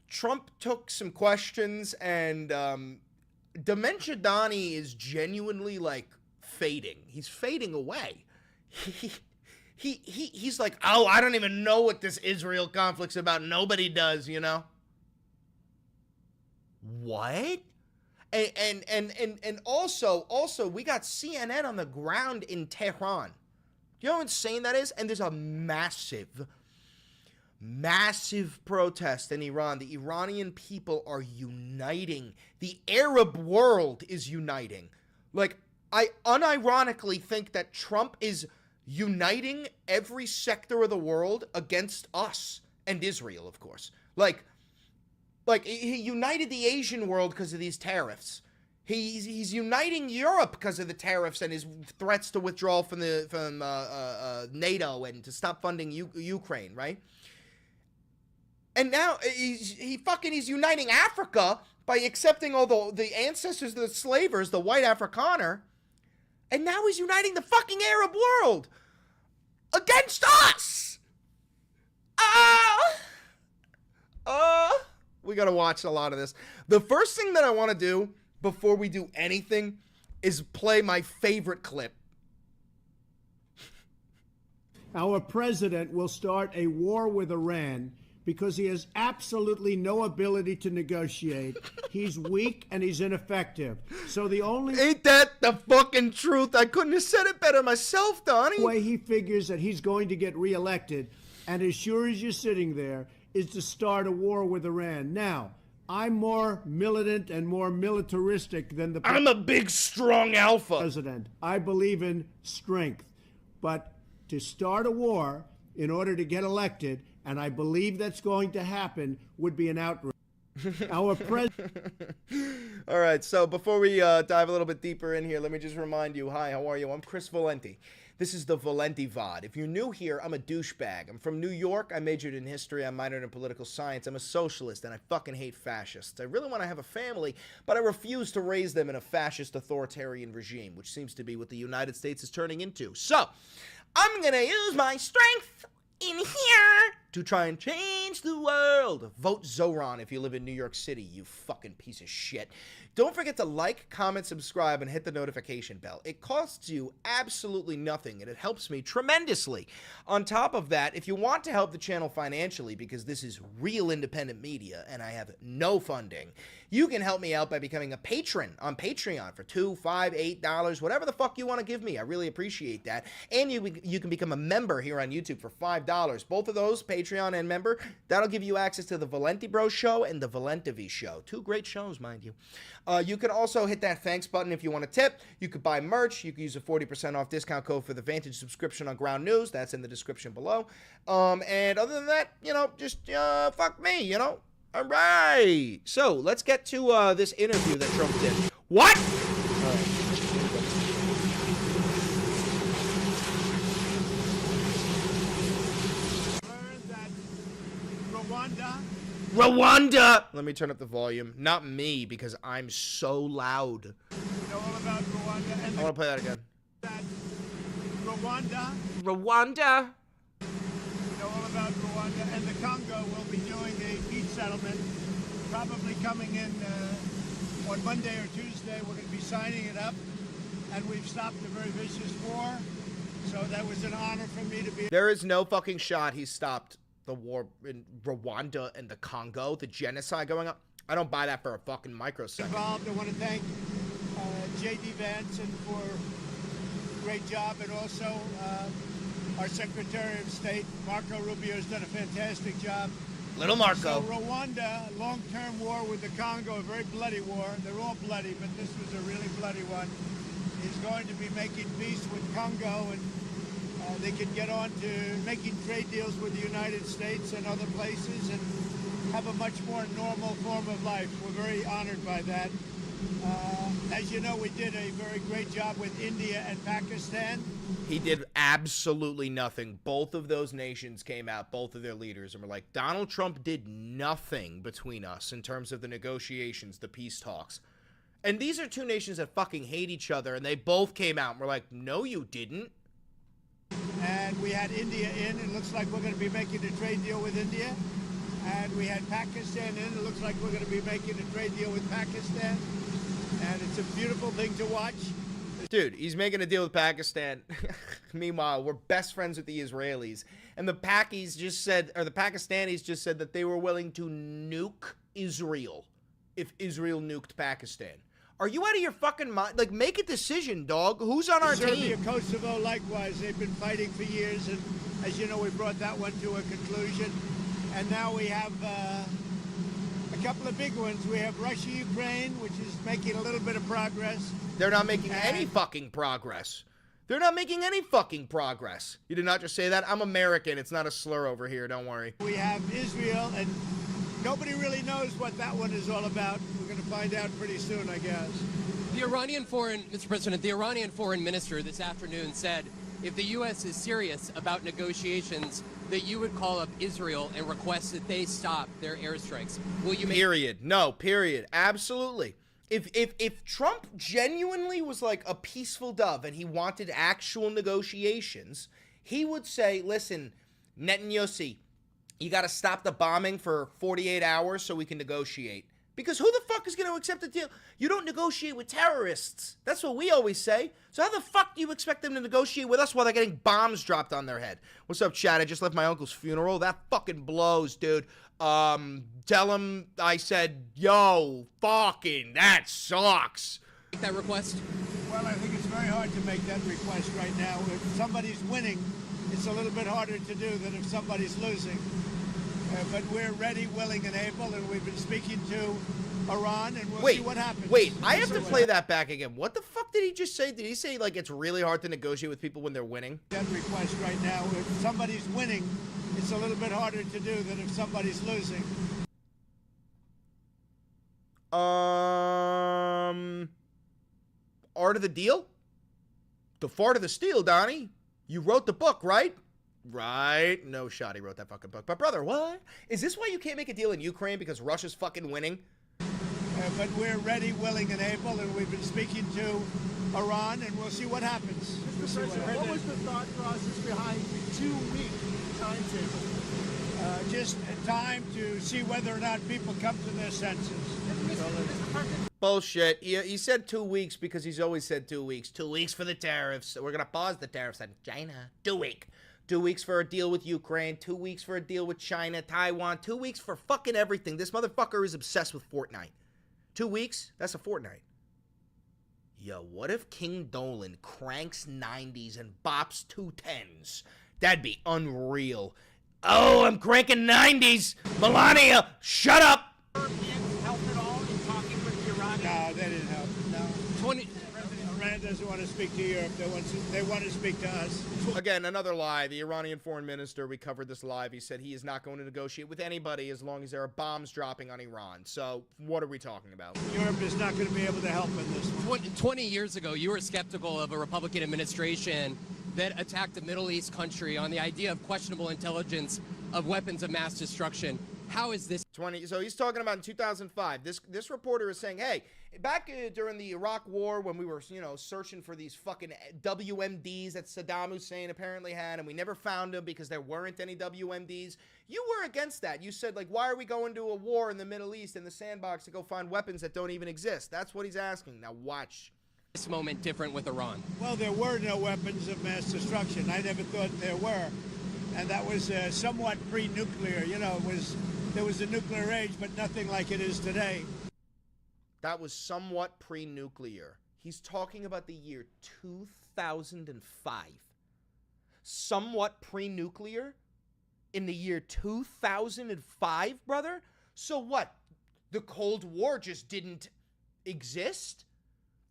Trump took some questions, and Dementia Donnie is genuinely, like, fading. He's fading away. He's like, oh, I don't even know what this Israel conflict's about. Nobody does, you know? What? And also, we got CNN on the ground in Tehran. Do you know how insane that is? And there's a massive protest in Iran. The Iranian people are uniting. The Arab world is uniting. Like, I unironically think that Trump is uniting every sector of the world against us and Israel, of course. Like he united the Asian world because of these tariffs. He's uniting Europe because of the tariffs and his threats to withdraw from NATO and to stop funding Ukraine, right? And now he's uniting Africa by accepting all the ancestors of the slavers, the white Afrikaner, and now he's uniting the fucking Arab world against us. We gotta watch a lot of this. The first thing that I want to do before we do anything is play my favorite clip. Our president will start a war with Iran because he has absolutely no ability to negotiate. He's weak and he's ineffective. So the only... Ain't that the fucking truth? I couldn't have said it better myself, Donnie. The way he figures that he's going to get reelected, and as sure as you're sitting there, is to start a war with Iran. Now, I'm more militant and more militaristic than the... I'm a big, strong alpha. President. I believe in strength. But to start a war in order to get elected, and I believe that's going to happen, would be an outrage. Our president... All right, so before we dive a little bit deeper in here, let me just remind you, hi, how are you? I'm Chris Valenti. This is the Valenti VOD. If you're new here, I'm a douchebag. I'm from New York. I majored in history. I minored in political science. I'm a socialist, and I fucking hate fascists. I really want to have a family, but I refuse to raise them in a fascist authoritarian regime, which seems to be what the United States is turning into. So, I'm going to use my strength in here to try and change the world. Vote Zoran if you live in New York City, you fucking piece of shit. Don't forget to like, comment, subscribe, and hit the notification bell. It costs you absolutely nothing, and it helps me tremendously. On top of that, if you want to help the channel financially, because this is real independent media, and I have no funding, you can help me out by becoming a patron on Patreon for $2, $5, $8, whatever the fuck you want to give me. I really appreciate that. And you can become a member here on YouTube for $5. Both of those, Patreon and member, that'll give you access to the Valenti Bro Show and the Valentivi Show. Two great shows, mind you. You can also hit that thanks button if you want to tip. You could buy merch. You can use a 40% off discount code for the Vantage subscription on Ground News. That's in the description below. And other than that, you know, just fuck me, you know. All right. So let's get to this interview that Trump did. What? All right. Rwanda! Let me turn up the volume. Not me, because I'm so loud. You know all about Rwanda and I want to play that again. Rwanda. You know all about Rwanda and the Congo will be doing a peace settlement, probably coming in on Monday or Tuesday. We're going to be signing it up, and we've stopped a very vicious war. So that was an honor for me to be. There is no fucking shot he stopped the war in Rwanda and the Congo, the genocide going on. I don't buy that for a fucking microsecond. I want to thank J.D. Vance for a great job, and also our Secretary of State, Marco Rubio, has done a fantastic job. Little Marco. So Rwanda, long-term war with the Congo, a very bloody war. They're all bloody, but this was a really bloody one. Is going to be making peace with Congo, and they can get on to making trade deals with the United States and other places and have a much more normal form of life. We're very honored by that. As you know, we did a very great job with India and Pakistan. He did absolutely nothing. Both of those nations came out, both of their leaders, and were like, Donald Trump did nothing between us in terms of the negotiations, the peace talks. And these are two nations that fucking hate each other, and they both came out and were like, no, you didn't. And we had India in. It looks like we're going to be making a trade deal with India. And we had Pakistan in. It looks like we're going to be making a trade deal with Pakistan. And it's a beautiful thing to watch. Dude, he's making a deal with Pakistan. Meanwhile, we're best friends with the Israelis. And the Pakistanis just said that they were willing to nuke Israel if Israel nuked Pakistan. Are you out of your fucking mind? Like, make a decision, dog. Who's on our Serbia, team? Kosovo, likewise. They've been fighting for years. And as you know, we brought that one to a conclusion. And now we have a couple of big ones. We have Russia, Ukraine, which is making a little bit of progress. They're not making any fucking progress. They're not making any fucking progress. You did not just say that? I'm American. It's not a slur over here. Don't worry. We have Israel, and nobody really knows what that one is all about. We're going to find out pretty soon, I guess. Mr. President, the Iranian foreign minister this afternoon said if the U.S. is serious about negotiations, that you would call up Israel and request that they stop their airstrikes. Will you make... Period. No, period. Absolutely. If Trump genuinely was like a peaceful dove and he wanted actual negotiations, he would say, listen, Netanyahu, you got to stop the bombing for 48 hours so we can negotiate. Because who the fuck is going to accept a deal? You don't negotiate with terrorists. That's what we always say. So how the fuck do you expect them to negotiate with us while they're getting bombs dropped on their head? What's up, Chad? I just left my uncle's funeral. That fucking blows, dude. Tell him I said, yo, fucking, that sucks. Make that request? Well, I think it's very hard to make that request right now. If somebody's winning, it's a little bit harder to do than if somebody's losing. But we're ready, willing, and able, and we've been speaking to Iran, and we'll see what happens. I have to play that back again. What the fuck did he just say? Did he say, like, it's really hard to negotiate with people when they're winning? That request right now, if somebody's winning, it's a little bit harder to do than if somebody's losing. Art of the Deal? The Fart of the Steel, Donnie. You wrote the book, right? Right. No shot he wrote that fucking book. But brother, what? Is this why you can't make a deal in Ukraine because Russia's fucking winning? But we're ready, willing, and able, and we've been speaking to Iran, and we'll see what happens. Mr. President, what was the thought process behind the 2-week timetable? Just time to see whether or not people come to their senses. Bullshit. He said 2 weeks because he's always said 2 weeks. 2 weeks for the tariffs. We're going to pause the tariffs on China. 2 weeks. 2 weeks for a deal with Ukraine. 2 weeks for a deal with China, Taiwan. 2 weeks for fucking everything. This motherfucker is obsessed with Fortnite. 2 weeks? That's a fortnight. Yo, what if King Dolan cranks 90s and bops 210s? That'd be unreal. Oh, I'm cranking 90s. Melania, shut up. Europeans help at all in talking with the Iranians? No, they didn't help. No. Iran doesn't want to speak to Europe. They want to speak to us. Again, another lie. The Iranian foreign minister, we covered this live. He said he is not going to negotiate with anybody as long as there are bombs dropping on Iran. So what are we talking about? Europe is not going to be able to help in this one. 20 years ago, you were skeptical of a Republican administration that attacked a Middle East country on the idea of questionable intelligence of weapons of mass destruction. How is this? So he's talking about in 2005. This reporter is saying, hey, back during the Iraq War when we were, searching for these fucking WMDs that Saddam Hussein apparently had, and we never found them because there weren't any WMDs. You were against that. You said, like, why are we going to a war in the Middle East in the sandbox to go find weapons that don't even exist? That's what he's asking. Now watch. This moment different with Iran? Well, there were no weapons of mass destruction. I never thought there were. And that was somewhat pre-nuclear. There was a nuclear age, but nothing like it is today. That was somewhat pre-nuclear. He's talking about the year 2005. Somewhat pre-nuclear? in the year 2005, brother? So what? The Cold War just didn't exist?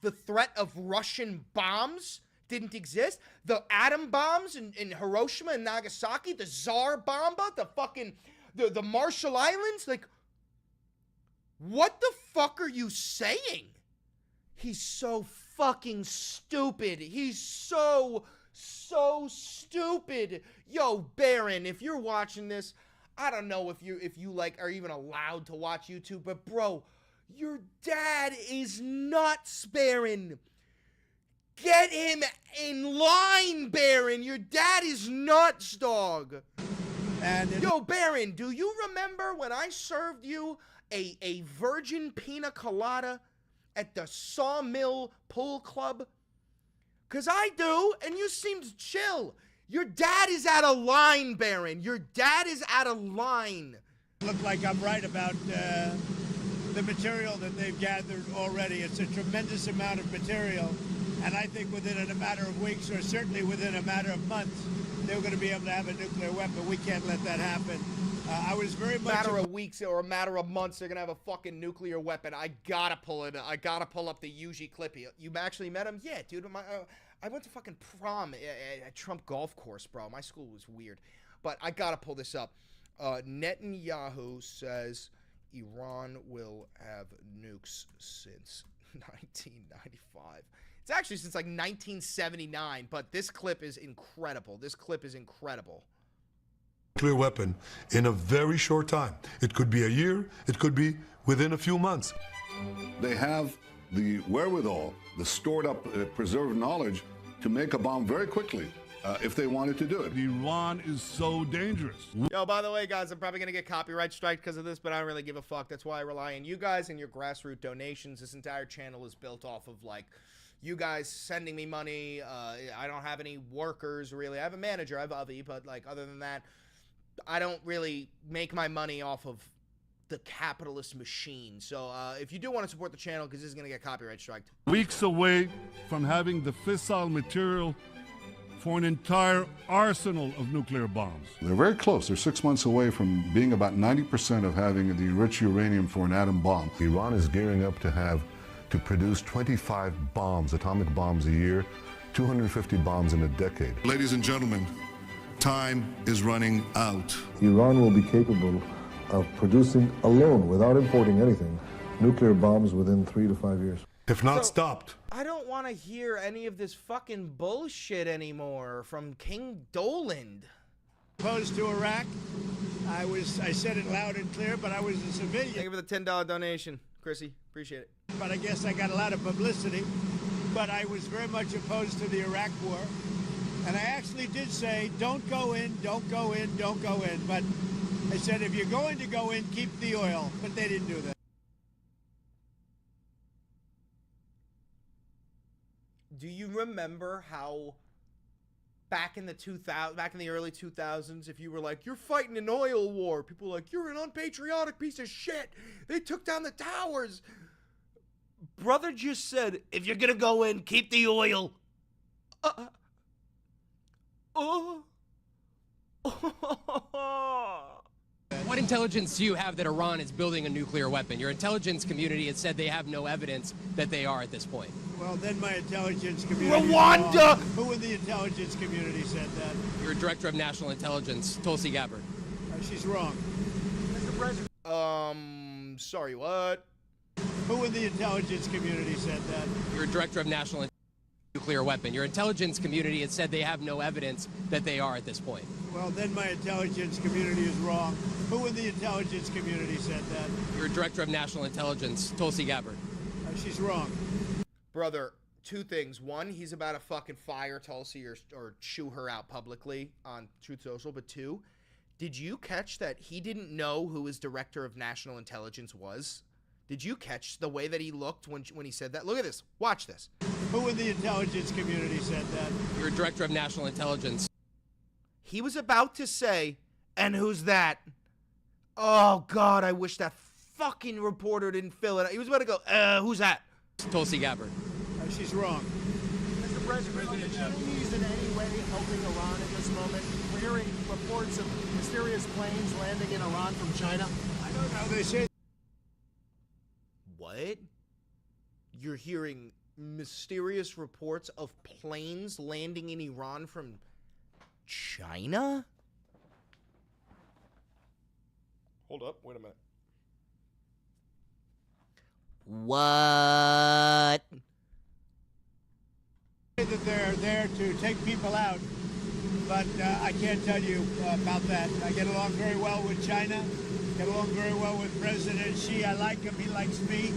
The threat of Russian bombs didn't exist? The atom bombs in Hiroshima and Nagasaki? The Tsar Bomba? The fucking... The Marshall Islands? Like, what the fuck are you saying? He's so fucking stupid. He's so stupid. Yo, Baron, if you're watching this, I don't know if you like are even allowed to watch YouTube, but bro, your dad is nuts, Baron. Get him in line, Baron. Your dad is nuts, dog. Yo, Baron, do you remember when I served you a virgin pina colada at the Sawmill Pool Club? Because I do, and you seemed chill. Your dad is out of line, Baron. Your dad is out of line. Look like I'm right about the material that they've gathered already. It's a tremendous amount of material, and I think within a matter of weeks, or certainly within a matter of months, they're going to be able to have a nuclear weapon. We can't let that happen. I was very much... matter of weeks or a matter of months, they're going to have a fucking nuclear weapon. I gotta pull it. I gotta pull up the Yuji clip. You actually met him? Yeah, dude. I went to fucking prom at Trump golf course, bro. My school was weird. But I gotta pull this up. Netanyahu says Iran will have nukes since 1995. It's actually since like 1979, but this clip is incredible. This clip is incredible. Nuclear weapon in a very short time. It could be a year, it could be within a few months. They have the wherewithal, the stored up, preserved knowledge to make a bomb very quickly if they wanted to do it. Iran is so dangerous. Yo, by the way, guys, I'm probably going to get copyright strike because of this, but I don't really give a fuck. That's why I rely on you guys and your grassroots donations. This entire channel is built off of, like, you guys sending me money. I don't have any workers, really. I have a manager. I have Avi, but, like, other than that, I don't really make my money off of the capitalist machine. So if you do want to support the channel, because this is going to get copyright striked. Weeks away from having the fissile material for an entire arsenal of nuclear bombs. They're very close. They're 6 months away from being about 90% of having the enriched uranium for an atom bomb. Iran is gearing up to produce 25 bombs, atomic bombs a year, 250 bombs in a decade. Ladies and gentlemen, time is running out. Iran will be capable of producing alone, without importing anything, nuclear bombs within 3 to 5 years. If not stopped. I don't want to hear any of this fucking bullshit anymore from King Doland. Opposed to Iraq, I said it loud and clear, but I was a civilian. Thank you for the $10 donation, Chrissy. Appreciate it. But I guess I got a lot of publicity. But I was very much opposed to the Iraq war. And I actually did say, don't go in, don't go in, don't go in. But I said, if you're going to go in, keep the oil. But they didn't do that. Do you remember how back in the early 2000s, if you were like, you're fighting an oil war, people were like, you're an unpatriotic piece of shit. They took down the towers. Brother just said, if you're gonna go in, keep the oil. What intelligence do you have that Iran is building a nuclear weapon? Your intelligence community has said they have no evidence that they are at this point. Well, then my intelligence community... Rwanda! Who in the intelligence community said that? Your director of national intelligence, Tulsi Gabbard. She's wrong. Mr. President. Sorry, what? Who in the intelligence community said that? Your director of national nuclear weapon. Your intelligence community has said they have no evidence that they are at this point. Well, then my intelligence community is wrong. Who in the intelligence community said that? Your director of national intelligence, Tulsi Gabbard. She's wrong. Brother, two things. One, he's about to fucking fire Tulsi or chew her out publicly on Truth Social. But two, did you catch that he didn't know who his director of national intelligence was? Did you catch the way that he looked when he said that? Look at this. Watch this. Who in the intelligence community said that? Your director of national intelligence. He was about to say, and who's that? Oh, God, I wish that fucking reporter didn't fill it out. He was about to go, who's that? Tulsi Gabbard. She's wrong. President, are the Chinese in any way helping Iran at this moment? We're hearing reports of mysterious planes landing in Iran from China. I don't know. They say. What? You're hearing mysterious reports of planes landing in Iran from China? Hold up, wait a minute. What? That they're there to take people out, but I can't tell you about that. I get along very well with China, get along very well with President Xi. I like him, he likes me.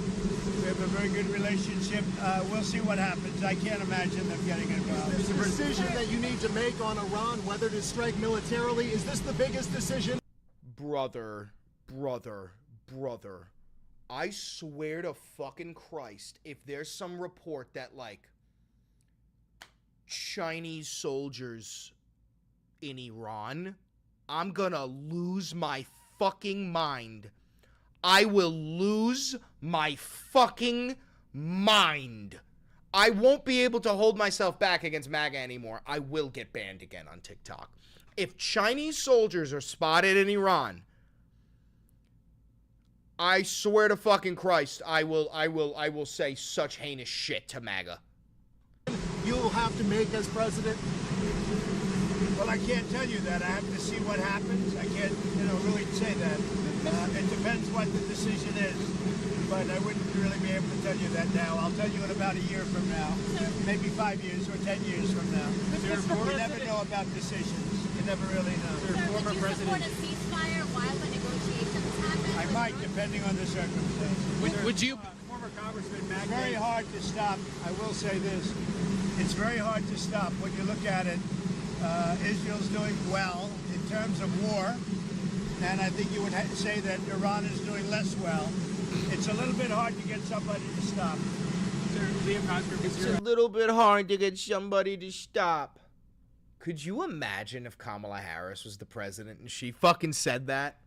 We have a very good relationship. We'll see what happens. I can't imagine them getting involved. Is this a decision that you need to make on Iran, whether to strike militarily? Is this the biggest decision? Brother. I swear to fucking Christ, if there's some report that, like, Chinese soldiers in Iran, I'm gonna lose my fucking mind. I will lose my fucking mind. I won't be able to hold myself back against MAGA anymore. I will get banned again on TikTok. If Chinese soldiers are spotted in Iran, I swear to fucking Christ, I will say such heinous shit to MAGA. You'll have to make as president? Well, I can't tell you that. I have to see what happens. I can't, really say that. It depends what the decision is. But I wouldn't really be able to tell you that now. I'll tell you in about a year from now. Maybe 5 years or 10 years from now. You never know about decisions. You never really know. Would you support a ceasefire while the negotiations happen? I might, depending on the circumstances. Would you? Former Congressman Matt, it's very hard to stop. I will say this. It's very hard to stop. When you look at it, Israel's doing well in terms of war. And I think you would say that Iran is doing less well. It's a little bit hard to get somebody to stop. It's a little bit hard to get somebody to stop. Could you imagine if Kamala Harris was the president and she fucking said that?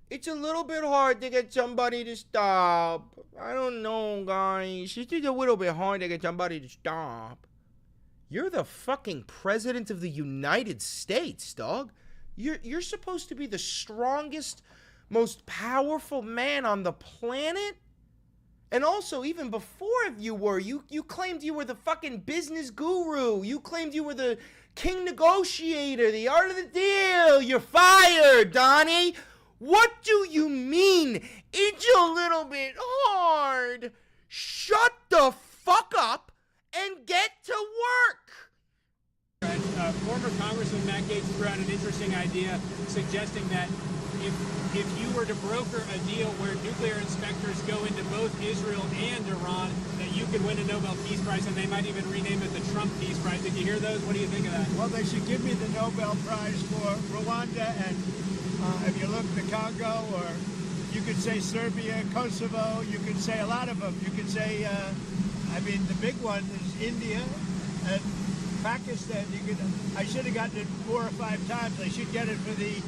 It's a little bit hard to get somebody to stop. I don't know, guys. It's just a little bit hard to get somebody to stop. You're the fucking president of the United States, dog. You're supposed to be the strongest, most powerful man on the planet. And also, even before you were, you claimed you were the fucking business guru. You claimed you were the king negotiator, the art of the deal. You're fired, Donnie. What do you mean? It's a little bit hard. Shut the fuck up and get to work. Former Congressman Matt Gaetz threw out an interesting idea suggesting that if you were to broker a deal where nuclear inspectors go into both Israel and Iran, that you could win a Nobel Peace Prize, and they might even rename it the Trump Peace Prize. Did you hear those? What do you think of that? Well, they should give me the Nobel Prize for Rwanda, and if you look the Congo, or you could say Serbia, Kosovo, you could say a lot of them. You could say, the big one is India and Pakistan. I should have gotten it 4 or 5 times. I should get it for the,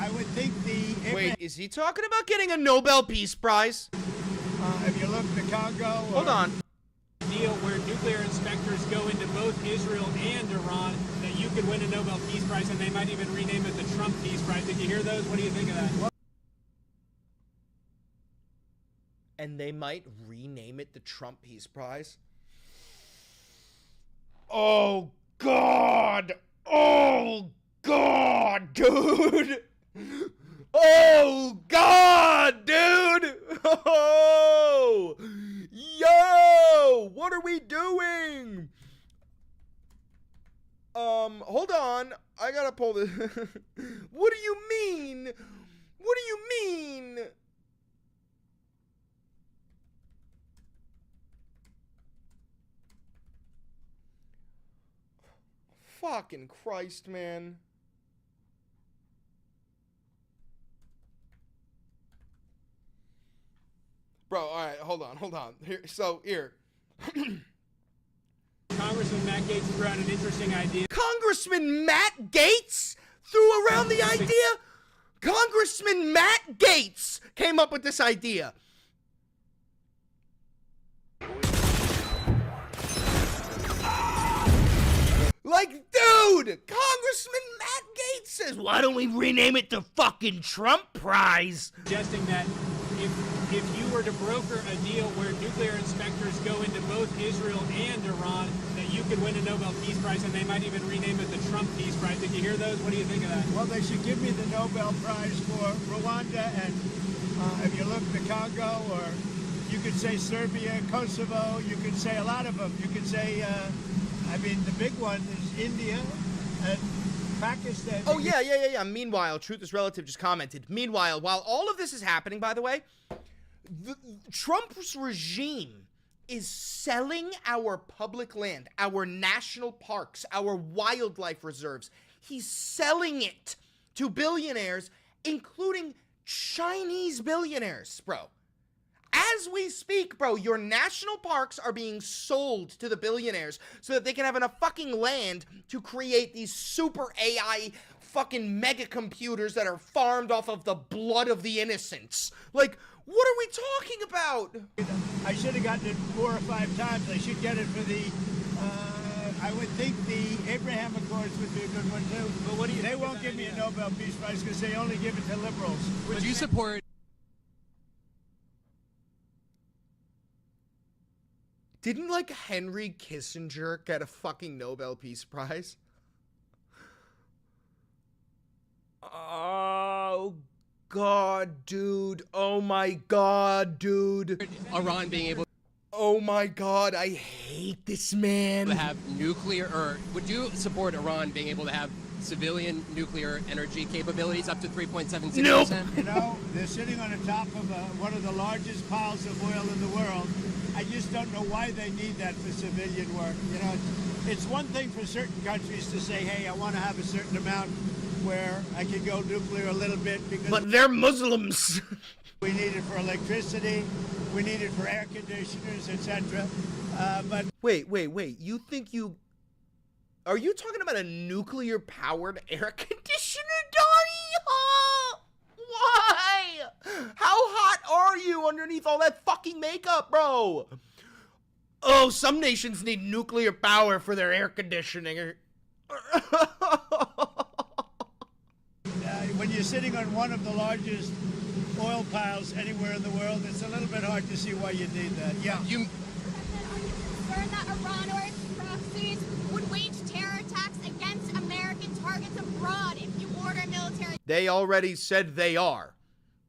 I would think the... Wait, is he talking about getting a Nobel Peace Prize? If you look the Congo... Hold on. Deal where nuclear inspectors go into both Israel and Iran, that you could win a Nobel Peace Prize, and they might even rename it the Trump Peace Prize. Did you hear those? What do you think of that? And they might rename it the Trump Peace Prize? Oh, God! Oh, God, dude! Oh, God, dude! Oh! Yo! What are we doing? Hold on. I gotta pull this. What do you mean? What do you mean? Fucking Christ, man. Bro, alright, hold on. Here. Congressman Matt Gaetz threw out an interesting idea. Congressman Matt Gaetz threw around the idea? Congressman Matt Gaetz came up with this idea. Dude, Congressman Matt Gaetz says, why don't we rename it the fucking Trump Prize? Suggesting that if you were to broker a deal where nuclear inspectors go into both Israel and Iran, that you could win a Nobel Peace Prize, and they might even rename it the Trump Peace Prize. Did you hear those? What do you think of that? Well, they should give me the Nobel Prize for Rwanda, and if you look at the Congo, or you could say Serbia, Kosovo, you could say a lot of them. You could say, I mean, the big one is India and Pakistan. Oh, yeah. Meanwhile, Truth is Relative just commented. Meanwhile, while all of this is happening, by the way, Trump's regime is selling our public land, our national parks, our wildlife reserves. He's selling it to billionaires, including Chinese billionaires, bro. As we speak, bro, your national parks are being sold to the billionaires so that they can have enough fucking land to create these super AI fucking mega computers that are farmed off of the blood of the innocents. Like, what are we talking about? I should have gotten it 4 or 5 times. I should get it for the, I would think the Abraham Accords would be a good one too. But what do you They won't give me a Nobel Peace Prize because they only give it to liberals. Would you support? Didn't, like, Henry Kissinger get a fucking Nobel Peace Prize? Oh, God, dude. Oh, my God, dude. Iran being able Oh, my God. I hate this man. to have nuclear, or would you support Iran being able to have civilian nuclear energy capabilities up to 3.76%? Nope. You know, they're sitting on the top of one of the largest piles of oil in the world. I just don't know why they need that for civilian work. You know, it's one thing for certain countries to say, hey, I want to have a certain amount where I can go nuclear a little bit because... But they're Muslims. We need it for electricity, we need it for air conditioners, etc. But... Wait. You think you... Are you talking about a nuclear-powered air conditioner, Donnie? Why? How hot are you underneath all that fucking makeup, bro? Oh, some nations need nuclear power for their air conditioning. When you're sitting on one of the largest oil piles anywhere in the world, it's a little bit hard to see why you need that. Yeah. Are you concerned that Iran or its proxies would wage terror attacks against American targets abroad if you order military? They already said they are.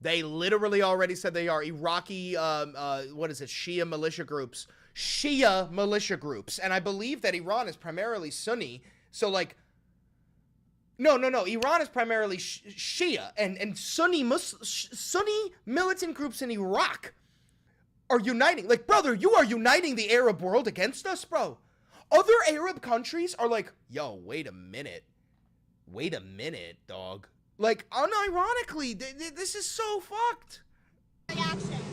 They literally already said they are. Iraqi, what is it, Shia militia groups. And I believe that Iran is primarily Sunni. So, like, no. Iran is primarily Shia. And Sunni militant groups in Iraq are uniting. Like, brother, you are uniting the Arab world against us, bro. Other Arab countries are like, yo, wait a minute, dog. Like, unironically, this is so fucked.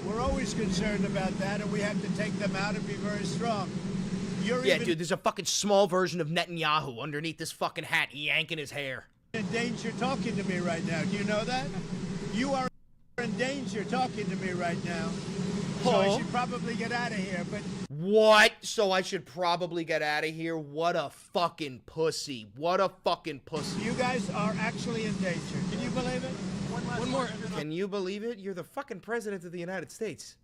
We're always concerned about that, and we have to take them out and be very strong. Dude, there's a fucking small version of Netanyahu underneath this fucking hat yanking his hair. In danger talking to me right now. Do you know that? You are in danger talking to me right now. So I should probably get out of here, but... What? So I should probably get out of here? What a fucking pussy. You guys are actually in danger. Can you believe it? One more. Can you believe it? You're the fucking president of the United States.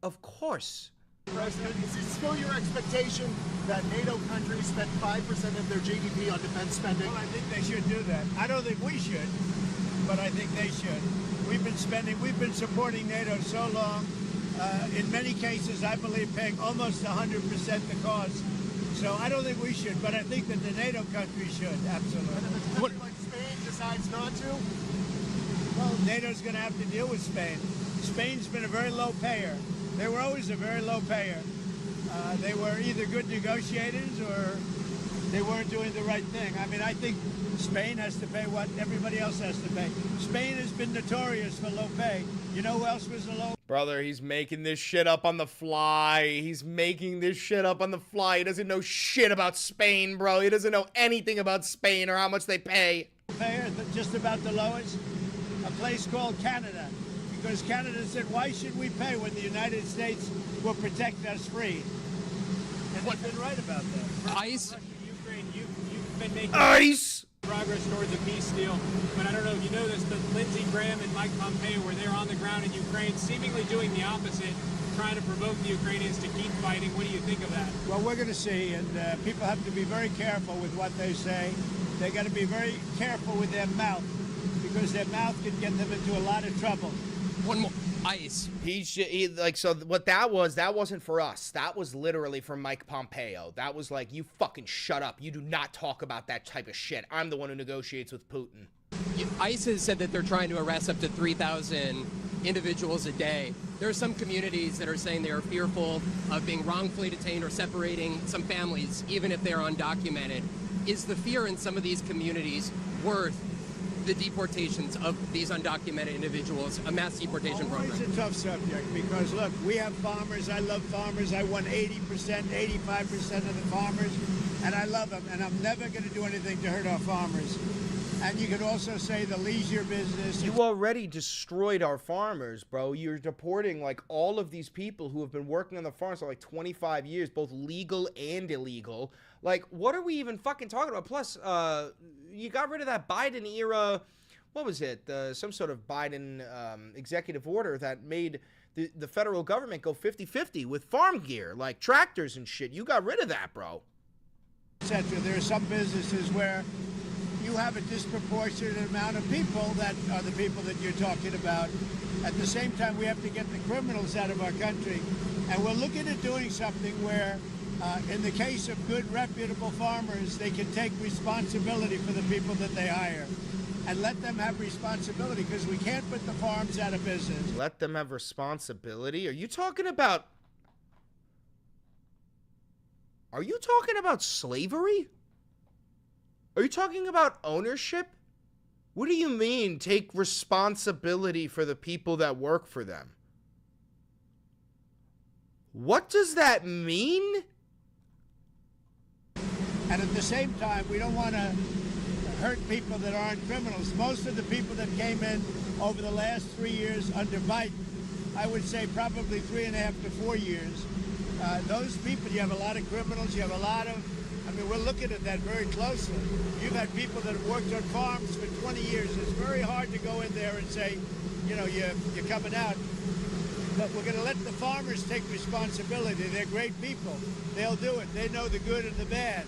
Of course. President, is it still your expectation that NATO countries spend 5% of their GDP on defense spending? Well, I think they should do that. I don't think we should, but I think they should. We've been supporting NATO so long. In many cases, I believe paying almost 100% the cost. So I don't think we should, but I think that the NATO countries should, absolutely. And if a country like Spain decides not to? Well, NATO's going to have to deal with Spain. Spain's been a very low payer. They were always a very low payer. They were either good negotiators or they weren't doing the right thing. I mean, I think Spain has to pay what everybody else has to pay. Spain has been notorious for low pay. You know who else was a low? Brother, he's making this shit up on the fly. He doesn't know shit about Spain, bro. He doesn't know anything about Spain or how much they pay. Payer, just about the lowest. A place called Canada. Because Canada said, why should we pay when the United States will protect us free? And they've been right about that. ICE? Ukraine, you've been making ICE progress towards a peace deal, but I don't know if you know this, but Lindsey Graham and Mike Pompeo were there on the ground in Ukraine, seemingly doing the opposite, trying to provoke the Ukrainians to keep fighting. What do you think of that? Well, we're going to see, and people have to be very careful with what they say. They got to be very careful with their mouth, because their mouth can get them into a lot of trouble. One more. ICE. So what that wasn't for us. That was literally from Mike Pompeo. That was like, you fucking shut up. You do not talk about that type of shit. I'm the one who negotiates with Putin. ICE has said that they're trying to arrest up to 3,000 individuals a day. There are some communities that are saying they are fearful of being wrongfully detained or separating some families, even if they're undocumented. Is the fear in some of these communities worth the deportations of these undocumented individuals, a mass deportation program? It's a tough subject because, look, we have farmers. I love farmers. I won 80%, 85% of the farmers, and I love them, and I'm never going to do anything to hurt our farmers. And you could also say the leisure business. You already destroyed our farmers, bro. You're deporting, like, all of these people who have been working on the farms for, like, 25 years, both legal and illegal. Like, what are we even fucking talking about? Plus, you got rid of that Biden era, what was it? Some sort of Biden executive order that made the federal government go 50-50 with farm gear, like tractors and shit. You got rid of that, bro. Etc. There are some businesses where you have a disproportionate amount of people that are the people that you're talking about. At the same time, we have to get the criminals out of our country. And we're looking at doing something where, in the case of good, reputable farmers, they can take responsibility for the people that they hire. And let them have responsibility, because we can't put the farms out of business. Let them have responsibility? Are you talking about slavery? Are you talking about ownership? What do you mean, take responsibility for the people that work for them? What does that mean? And at the same time, we don't want to hurt people that aren't criminals. Most of the people that came in over the last 3 years under Biden, I would say probably 3.5 to 4 years, those people, you have a lot of criminals, you have a lot of, I mean, we're looking at that very closely. You've had people that have worked on farms for 20 years. It's very hard to go in there and say, you know, you're coming out. But we're going to let the farmers take responsibility. They're great people. They'll do it. They know the good and the bad.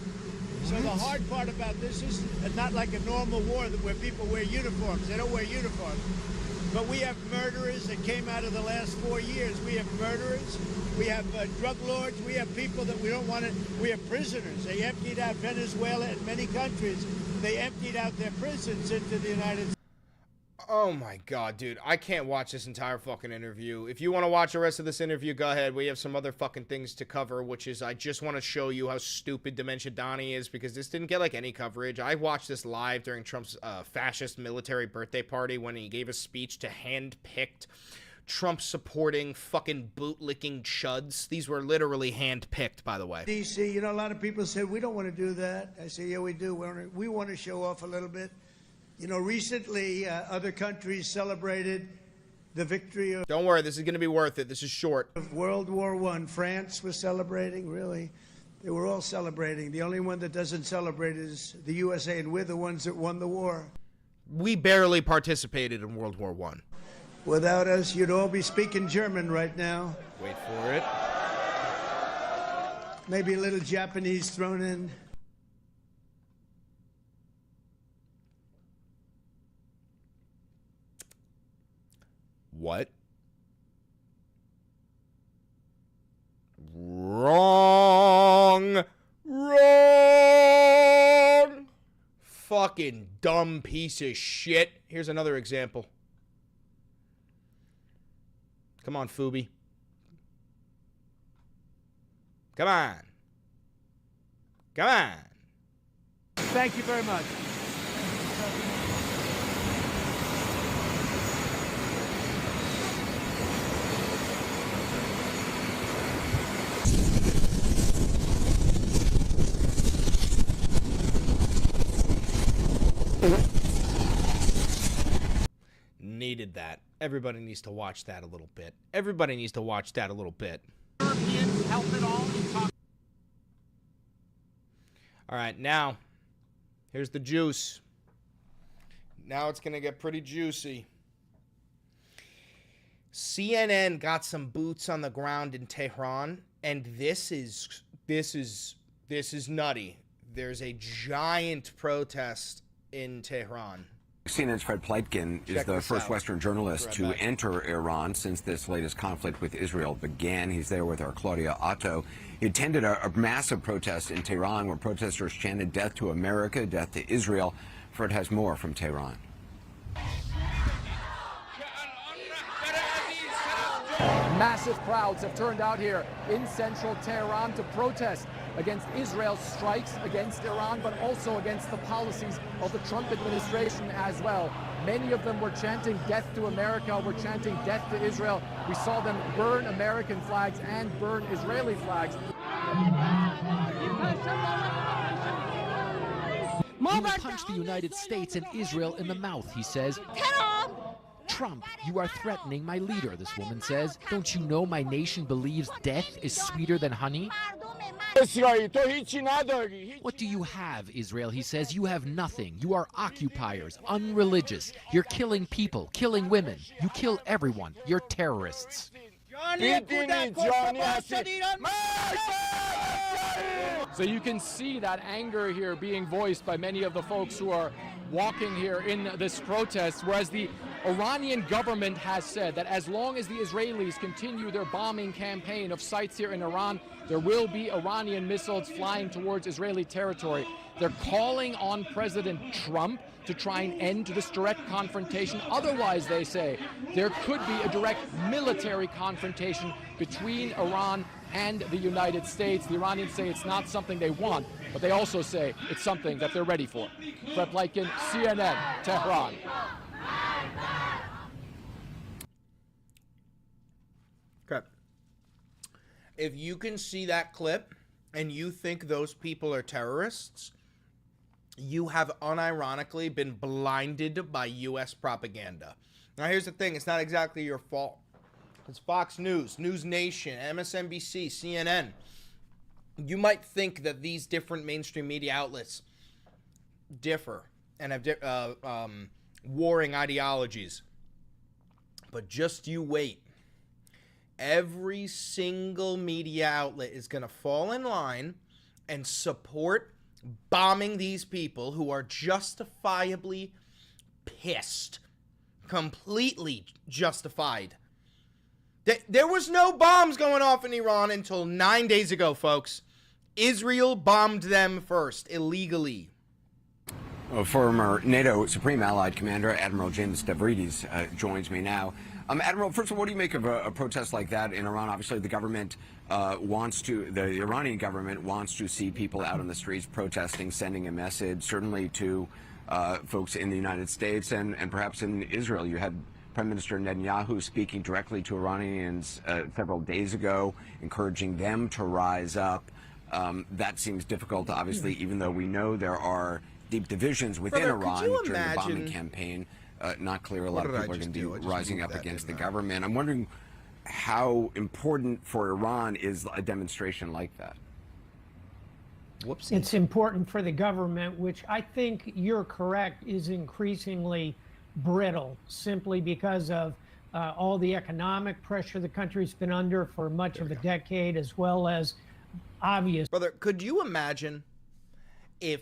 So the hard part about this is not like a normal war where people wear uniforms. They don't wear uniforms. But we have murderers that came out of the last 4 years. We have murderers. We have drug lords. We have people that we don't want to. We have prisoners. They emptied out Venezuela and many countries. They emptied out their prisons into the United States. Oh my god, dude. I can't watch this entire fucking interview. If you want to watch the rest of this interview, go ahead. We have some other fucking things to cover, which is I just want to show you how stupid Dementia Donnie is, because this didn't get like any coverage. I watched this live during Trump's fascist military birthday party when he gave a speech to hand-picked Trump-supporting fucking bootlicking chuds. These were literally hand-picked, by the way. D.C., you know, a lot of people said, we don't want to do that. I say, yeah, we do. We want to show off a little bit. You know, recently, other countries celebrated the victory of... Don't worry, this is going to be worth it. This is short. ...of World War I. France was celebrating, really. They were all celebrating. The only one that doesn't celebrate is the USA, and we're the ones that won the war. We barely participated in World War I. Without us, you'd all be speaking German right now. Wait for it. Maybe a little Japanese thrown in. What? Wrong. Wrong. Fucking dumb piece of shit. Here's another example. Come on, Fubi. Come on. Come on. Thank you very much. Needed that. Everybody needs to watch that a little bit. Everybody needs to watch that a little bit. Europeans help at all in talking? All right, now, here's the juice. Now it's going to get pretty juicy. CNN got some boots on the ground in Tehran, and this is nutty. There's a giant protest in Tehran. CNN's Fred Pleitgen is the first Western journalist to enter Iran since this latest conflict with Israel began. He's there with our Claudia Otto. He attended a massive protest in Tehran where protesters chanted death to America, death to Israel. Fred has more from Tehran. Massive crowds have turned out here in central Tehran to protest against Israel's strikes against Iran, but also against the policies of the Trump administration as well. Many of them were chanting death to America, were chanting death to Israel. We saw them burn American flags and burn Israeli flags. You will punch the United States and Israel in the mouth, he says. Trump, you are threatening my leader, this woman says. Don't you know my nation believes death is sweeter than honey? What do you have, Israel? He says. You have nothing. You are occupiers, unreligious. You're killing people, killing women. You kill everyone. You're terrorists. So you can see that anger here being voiced by many of the folks who are walking here in this protest, whereas the Iranian government has said that as long as the Israelis continue their bombing campaign of sites here in Iran, there will be Iranian missiles flying towards Israeli territory. They're calling on President Trump to try and end this direct confrontation. Otherwise, they say, there could be a direct military confrontation between Iran and the United States. The Iranians say it's not something they want, but they also say it's something that they're ready for. Fred Pleitgen, CNN, Tehran. Okay. If you can see that clip and you think those people are terrorists, you have unironically been blinded by U.S. propaganda. Now, here's the thing. It's not exactly your fault. It's Fox News, News Nation, MSNBC, CNN. You might think that these different mainstream media outlets differ and have warring ideologies. But just you wait. Every single media outlet is going to fall in line and support bombing these people who are justifiably pissed. Completely justified. There was no bombs going off in Iran until 9 days ago, folks. Israel bombed them first, illegally. Former NATO Supreme Allied Commander Admiral James Stavridis joins me now. Admiral, first of all, what do you make of a protest like that in Iran? Obviously, the government the Iranian government wants to see people out on the streets protesting, sending a message, certainly to folks in the United States and perhaps in Israel. You had Prime Minister Netanyahu speaking directly to Iranians several days ago, encouraging them to rise up. That seems difficult, obviously, even though we know there are deep divisions within Iran during the bombing campaign. Not clear a lot of people are going to be rising up against the government. I'm wondering how important for Iran is a demonstration like that. Whoops. It's important for the government, which I think you're correct is increasingly brittle, simply because of all the economic pressure the country's been under for much of a decade, as well as obvious. Brother, could you imagine if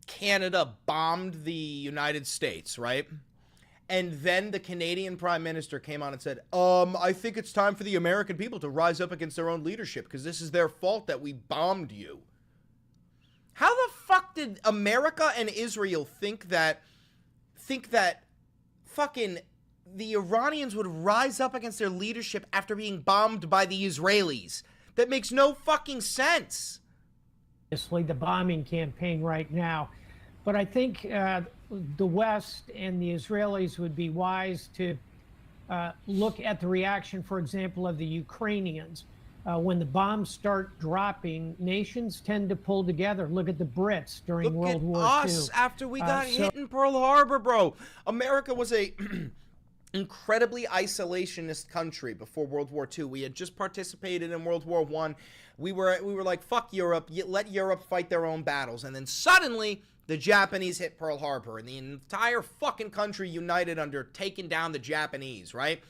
Canada bombed the United States, right? And then the Canadian Prime Minister came on and said, I think it's time for the American people to rise up against their own leadership because this is their fault that we bombed you. How the fuck did America and Israel think that fucking the Iranians would rise up against their leadership after being bombed by the Israelis? That makes no fucking sense. Obviously, the bombing campaign right now. But I think the West and the Israelis would be wise to look at the reaction, for example, of the Ukrainians. When the bombs start dropping, nations tend to pull together. Look at the Brits during World War II. Look at us after we got hit in Pearl Harbor, bro. America was a incredibly isolationist country before World War II. We had just participated in World War I. We were like, fuck Europe, let Europe fight their own battles. And then suddenly, the Japanese hit Pearl Harbor, and the entire fucking country united under taking down the Japanese, right?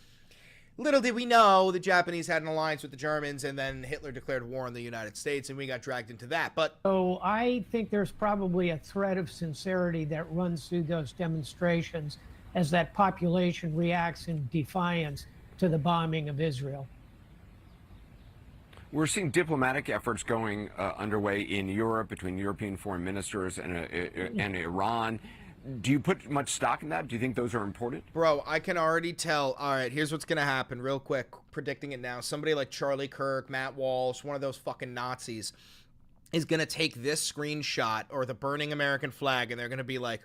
Little did we know the Japanese had an alliance with the Germans, and then Hitler declared war on the United States, and we got dragged into that. But so I think there's probably a thread of sincerity that runs through those demonstrations as that population reacts in defiance to the bombing of Israel. We're seeing diplomatic efforts going underway in Europe between European foreign ministers and Iran. Do you put much stock in that? Do you think those are important? Bro, I can already tell. All right, here's what's going to happen real quick. Predicting it now. Somebody like Charlie Kirk, Matt Walsh, one of those fucking Nazis, is going to take this screenshot or the burning American flag, and they're going to be like,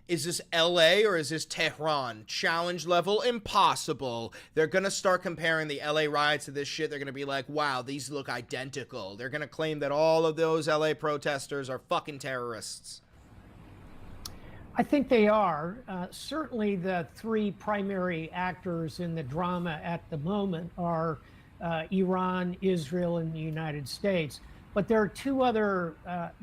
is this LA or is this Tehran? Challenge level impossible. They're going to start comparing the LA riots to this shit. They're going to be like, wow, these look identical. They're going to claim that all of those LA protesters are fucking terrorists. I think they are. Certainly the three primary actors in the drama at the moment are Iran, Israel, and the United States. But there are two other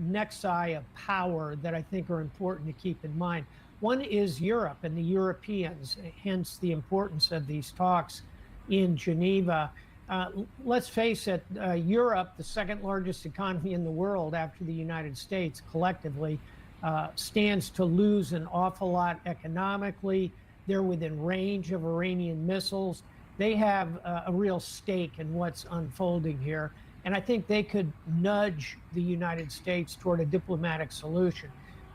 nexi of power that I think are important to keep in mind. One is Europe and the Europeans, hence the importance of these talks in Geneva. Let's face it, Europe, the second largest economy in the world after the United States collectively, stands to lose an awful lot economically. They're within range of Iranian missiles. They have a real stake in what's unfolding here. And I think they could nudge the United States toward a diplomatic solution.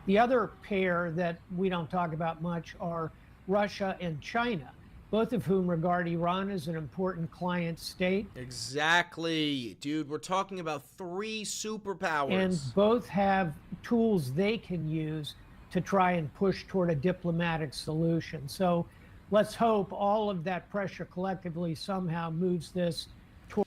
The other pair that we don't talk about much are Russia and China, both of whom regard Iran as an important client state. Exactly. Dude, we're talking about three superpowers. And both have tools they can use to try and push toward a diplomatic solution. So let's hope all of that pressure collectively somehow moves this toward.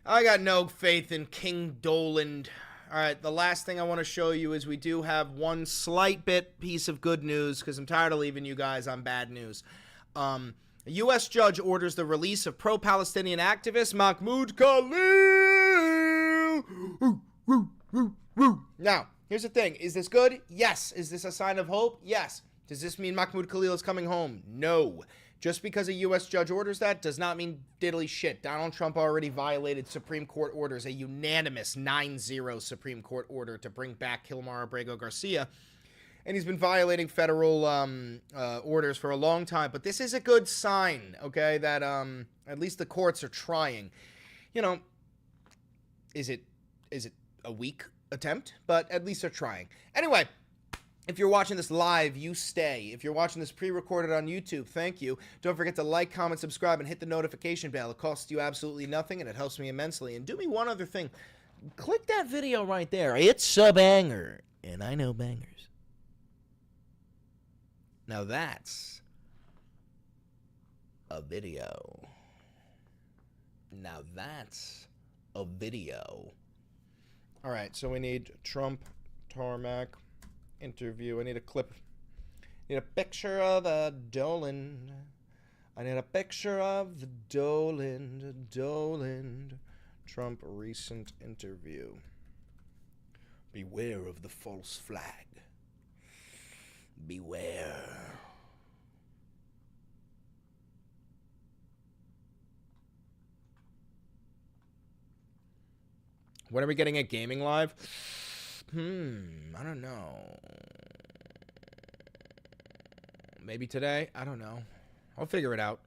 I got no faith in King Doland. All right, the last thing I want to show you is we do have one slight piece of good news, because I'm tired of leaving you guys on bad news. A U.S. judge orders the release of pro-Palestinian activist Mahmoud Khalil. Now, here's the thing. Is this good? Yes. Is this a sign of hope? Yes. Does this mean Mahmoud Khalil is coming home? No. Just because a U.S. judge orders that does not mean diddly shit. Donald Trump already violated Supreme Court orders, a unanimous 9-0 Supreme Court order to bring back Gilmar Abrego Garcia. And he's been violating federal orders for a long time. But this is a good sign, okay, that at least the courts are trying. You know, is it a weak attempt? But at least they're trying. Anyway, if you're watching this live, you stay. If you're watching this pre-recorded on YouTube, thank you. Don't forget to like, comment, subscribe, and hit the notification bell. It costs you absolutely nothing, and it helps me immensely. And do me one other thing. Click that video right there. It's a banger. And I know bangers. Now that's a video. Now that's a video. All right, so we need Trump tarmac interview. I need a clip. I need a picture of a Doland. I need a picture of Doland. Trump recent interview. Beware of the false flag. Beware. When are we getting a gaming live? I don't know. Maybe today? I don't know. I'll figure it out.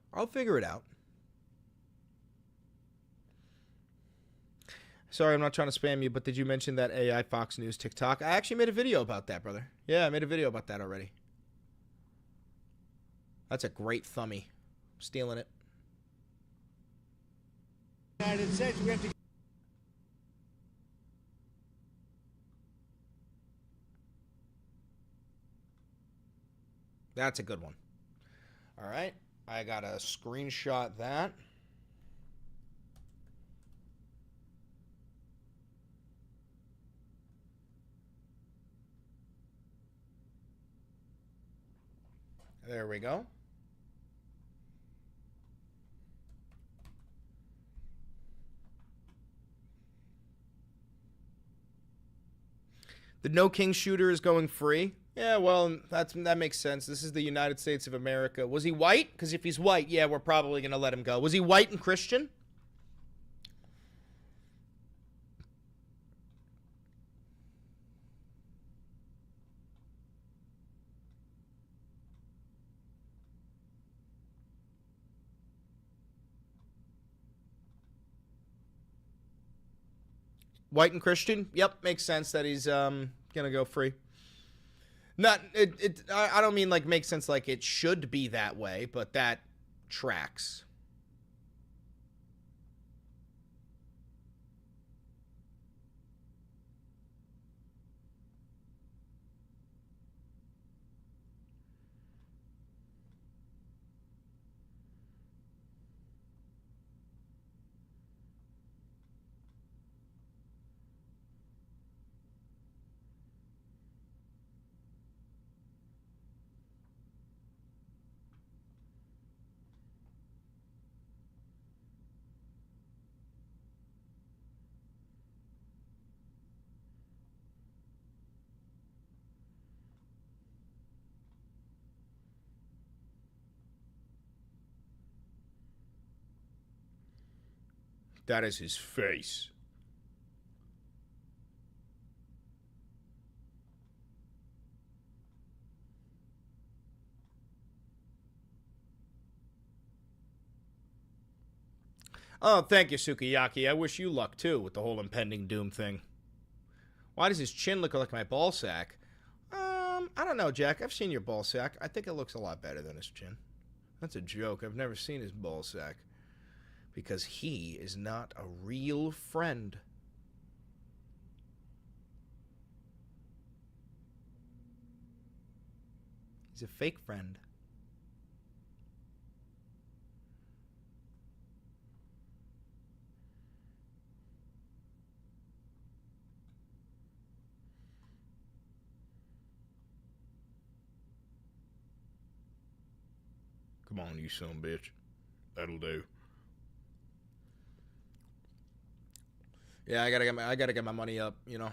Sorry, I'm not trying to spam you, but did you mention that AI Fox News TikTok? I actually made a video about that, brother. Yeah, I made a video about that already. That's a great thumbie. I'm stealing it. United States, we have to. That's a good one. All right. I got to screenshot that. There we go. The no king shooter is going free. Yeah, well, that makes sense. This is the United States of America. Was he white? Because if he's white, yeah, we're probably going to let him go. Was he white and Christian? White and Christian? Yep, makes sense that he's going to go free. I don't mean like makes sense like it should be that way, but that tracks. That is his face. Oh, thank you, Sukiyaki. I wish you luck, too, with the whole impending doom thing. Why does his chin look like my ball sack? I don't know, Jack. I've seen your ball sack. I think it looks a lot better than his chin. That's a joke. I've never seen his ball sack. Because he is not a real friend. He's a fake friend. Come on, you son of a bitch. That'll do. Yeah, I gotta get my money up, you know.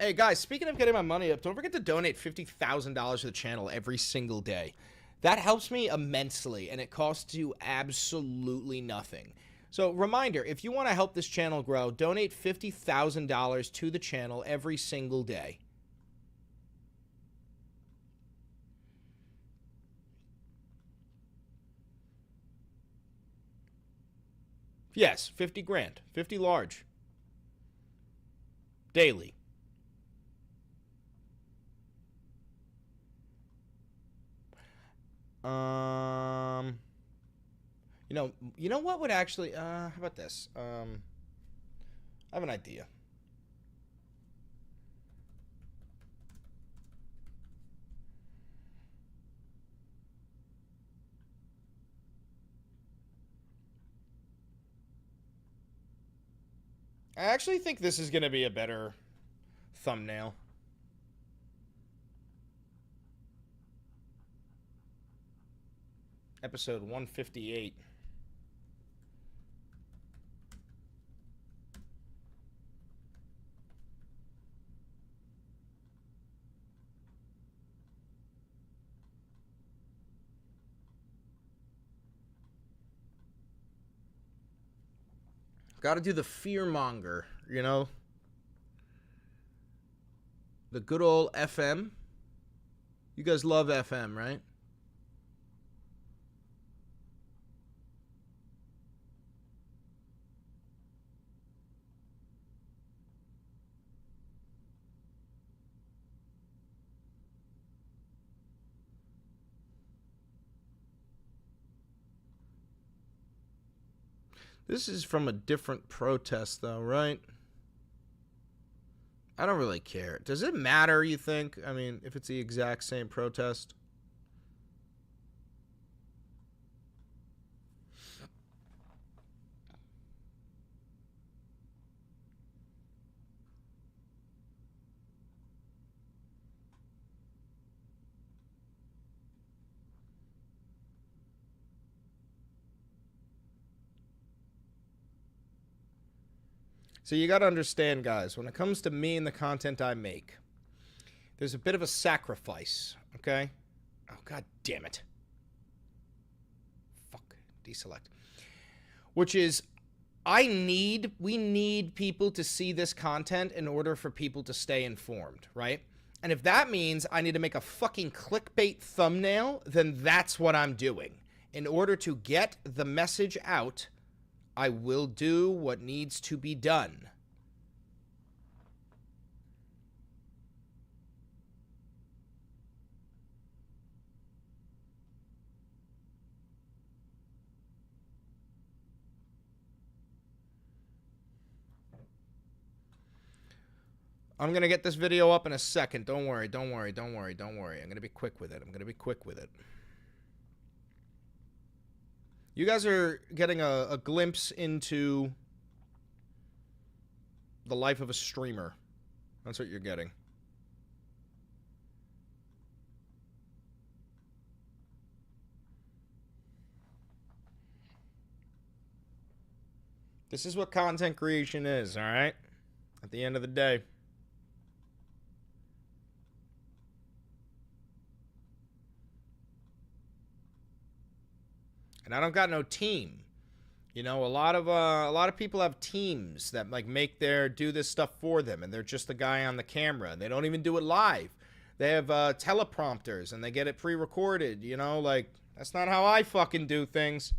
Hey guys, speaking of getting my money up, don't forget to donate $50,000 to the channel every single day. That helps me immensely, and it costs you absolutely nothing. So, reminder, if you want to help this channel grow, donate $50,000 to the channel every single day. Yes, 50 grand. 50 large. Daily. You know what would actually, how about this? I have an idea. I actually think this is going to be a better thumbnail. Episode 158. Got to do the fearmonger, you know? The good old FM. You guys love FM, right? This is from a different protest, though, right? I don't really care. Does it matter, you think? I mean, if it's the exact same protest? So you got to understand, guys, when it comes to me and the content I make, There's a bit of a sacrifice, okay? Oh, god damn it. Fuck. Deselect. Which is, we need people to see this content in order for people to stay informed, right? And if that means I need to make a fucking clickbait thumbnail, then that's what I'm doing. In order to get the message out, I will do what needs to be done. I'm going to get this video up in a second. Don't worry, don't worry, don't worry, don't worry. I'm going to be quick with it. I'm going to be quick with it. You guys are getting a glimpse into the life of a streamer. That's what you're getting. This is what content creation is, all right? At the end of the day. And I don't got no team. You know, a lot of people have teams that like do this stuff for them, and they're just the guy on the camera, and they don't even do it live. They have teleprompters, and they get it pre-recorded. You know, like that's not how I fucking do things.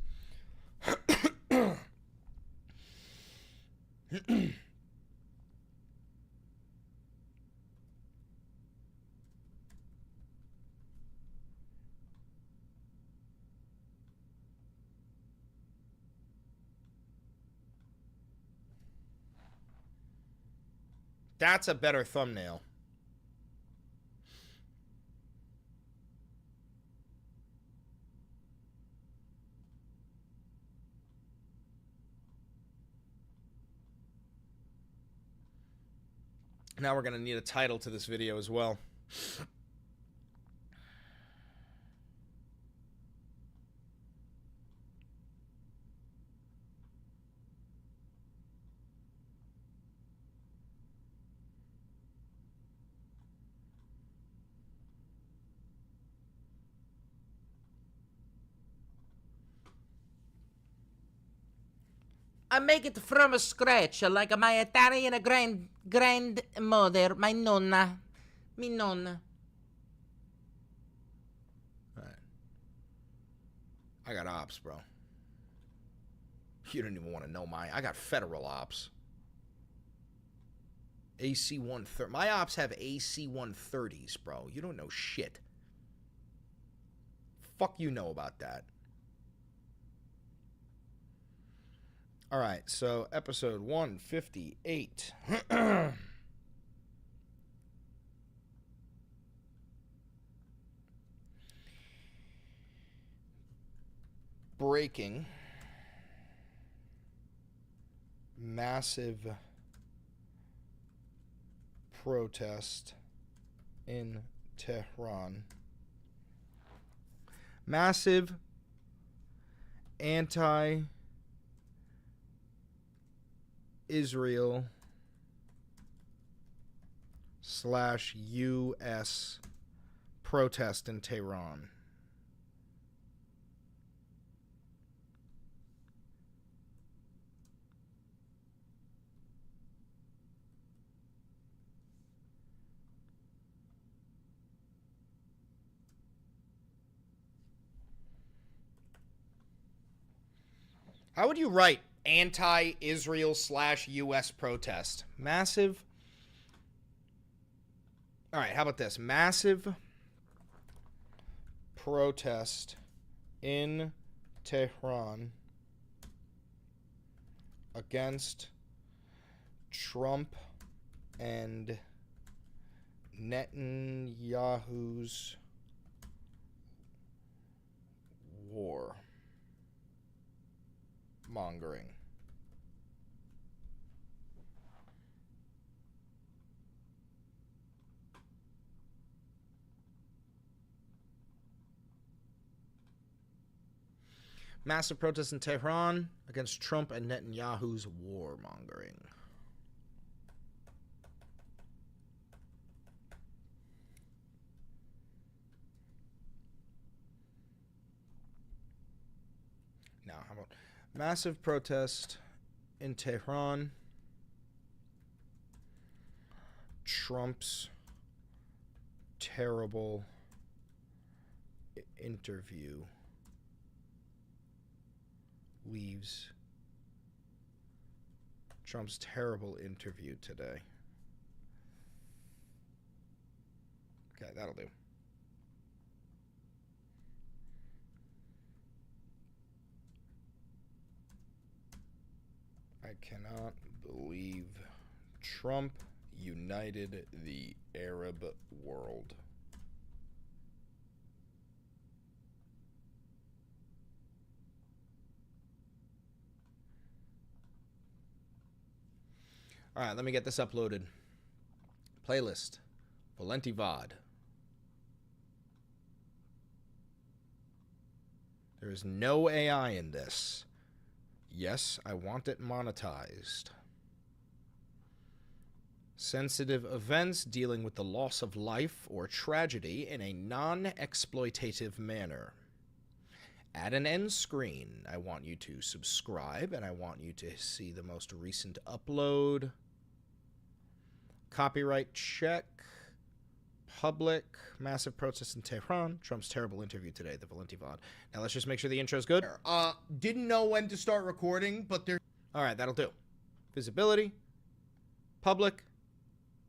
That's a better thumbnail. Now we're going to need a title to this video as well. I make it from scratch, like my Italian grandmother, my nonna. Mi nonna. Right. I got ops, bro. You don't even want to know I got federal ops. AC 130. My ops have AC 130s, bro. You don't know shit. Fuck you know about that. All right, so episode 158. Breaking. Massive protest in Tehran. Massive anti-Israel / U.S. protest in Tehran. How would you write anti-Israel / U.S. protest? Massive. All right, how about this? Massive protest in Tehran against Trump and Netanyahu's war mongering. Massive protests in Tehran against Trump and Netanyahu's warmongering. Massive protest in Tehran. Trump's terrible interview leaves. Trump's terrible interview today. Okay, that'll do. I cannot believe Trump united the Arab world. All right, let me get this uploaded. Playlist. Valenti VOD. There is no AI in this. Yes, I want it monetized. Sensitive events dealing with the loss of life or tragedy in a non-exploitative manner. At an end screen, I want you to subscribe, and I want you to see the most recent upload. Copyright check. Public. Massive protest in Tehran. Trump's terrible interview today, the Valenti VOD. Now let's just make sure the intro's good. Didn't know when to start recording, but there... All right, that'll do. Visibility. Public.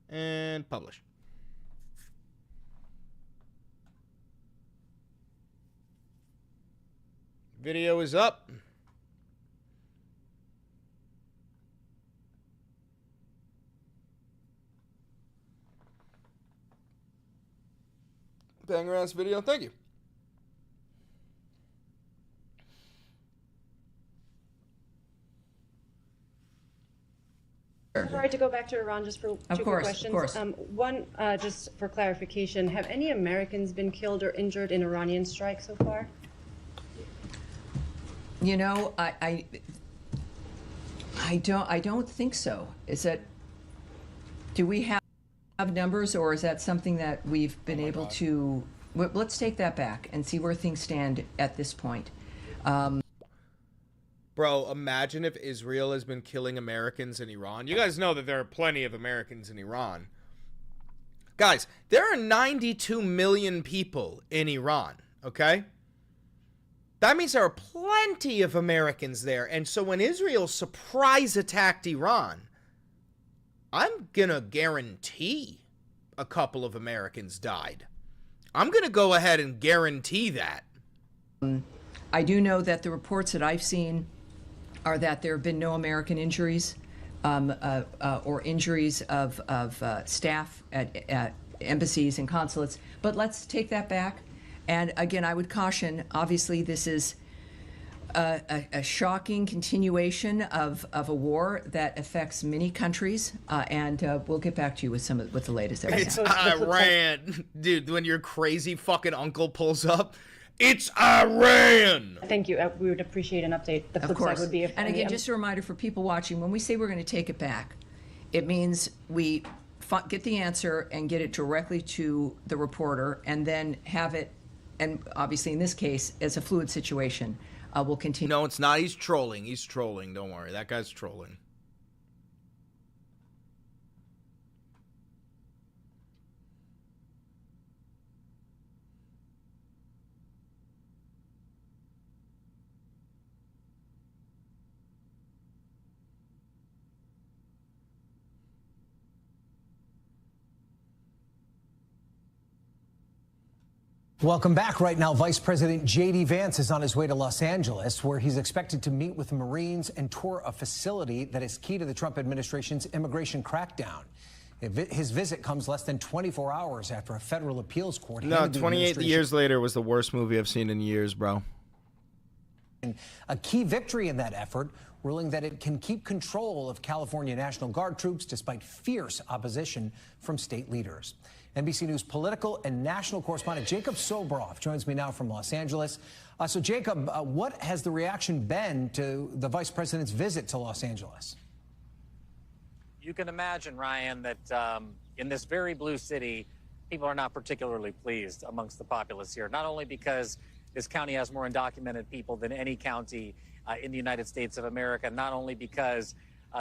And publish. Video is up. Banger ass video. Thank you. Sorry to go back to Iran just for two quick questions. Of course. One, just for clarification, have any Americans been killed or injured in Iranian strikes so far? You know, I don't think so. Is that, do we have numbers, or is that something that we've been able to, let's take that back and see where things stand at this point. Bro, imagine if Israel has been killing Americans in Iran. You guys know that there are plenty of Americans in Iran. Guys, there are 92 million people in Iran, okay? That means there are plenty of Americans there. And so when Israel surprise attacked Iran, I'm gonna guarantee a couple of Americans died. I'm gonna go ahead and guarantee that. I do know that the reports that I've seen are that there have been no American injuries or injuries of staff at embassies and consulates. But let's take that back. And again, I would caution, obviously, this is a shocking continuation of a war that affects many countries. And we'll get back to you with with the latest. It's Iran. Dude, when your crazy fucking uncle pulls up, it's Iran! Thank you. We would appreciate an update. The flip side would be if... And again, just a reminder for people watching, when we say we're going to take it back, it means we get the answer and get it directly to the reporter and then have it, and obviously in this case, as a fluid situation, we'll continue. No, it's not. He's trolling. He's trolling. Don't worry. That guy's trolling. Welcome back. Right now, Vice President J.D. Vance is on his way to Los Angeles, where he's expected to meet with Marines and tour a facility that is key to the Trump administration's immigration crackdown. His visit comes less than 24 hours after a federal appeals court. No, 28 years later was the worst movie I've seen in years, bro. A key victory in that effort, ruling that it can keep control of California National Guard troops despite fierce opposition from state leaders. NBC News political and national correspondent Jacob Sobroff joins me now from Los Angeles. So, Jacob, what has the reaction been to the vice president's visit to Los Angeles? You can imagine, Ryan, that in this very blue city, people are not particularly pleased amongst the populace here, not only because this county has more undocumented people than any county in the United States of America, not only because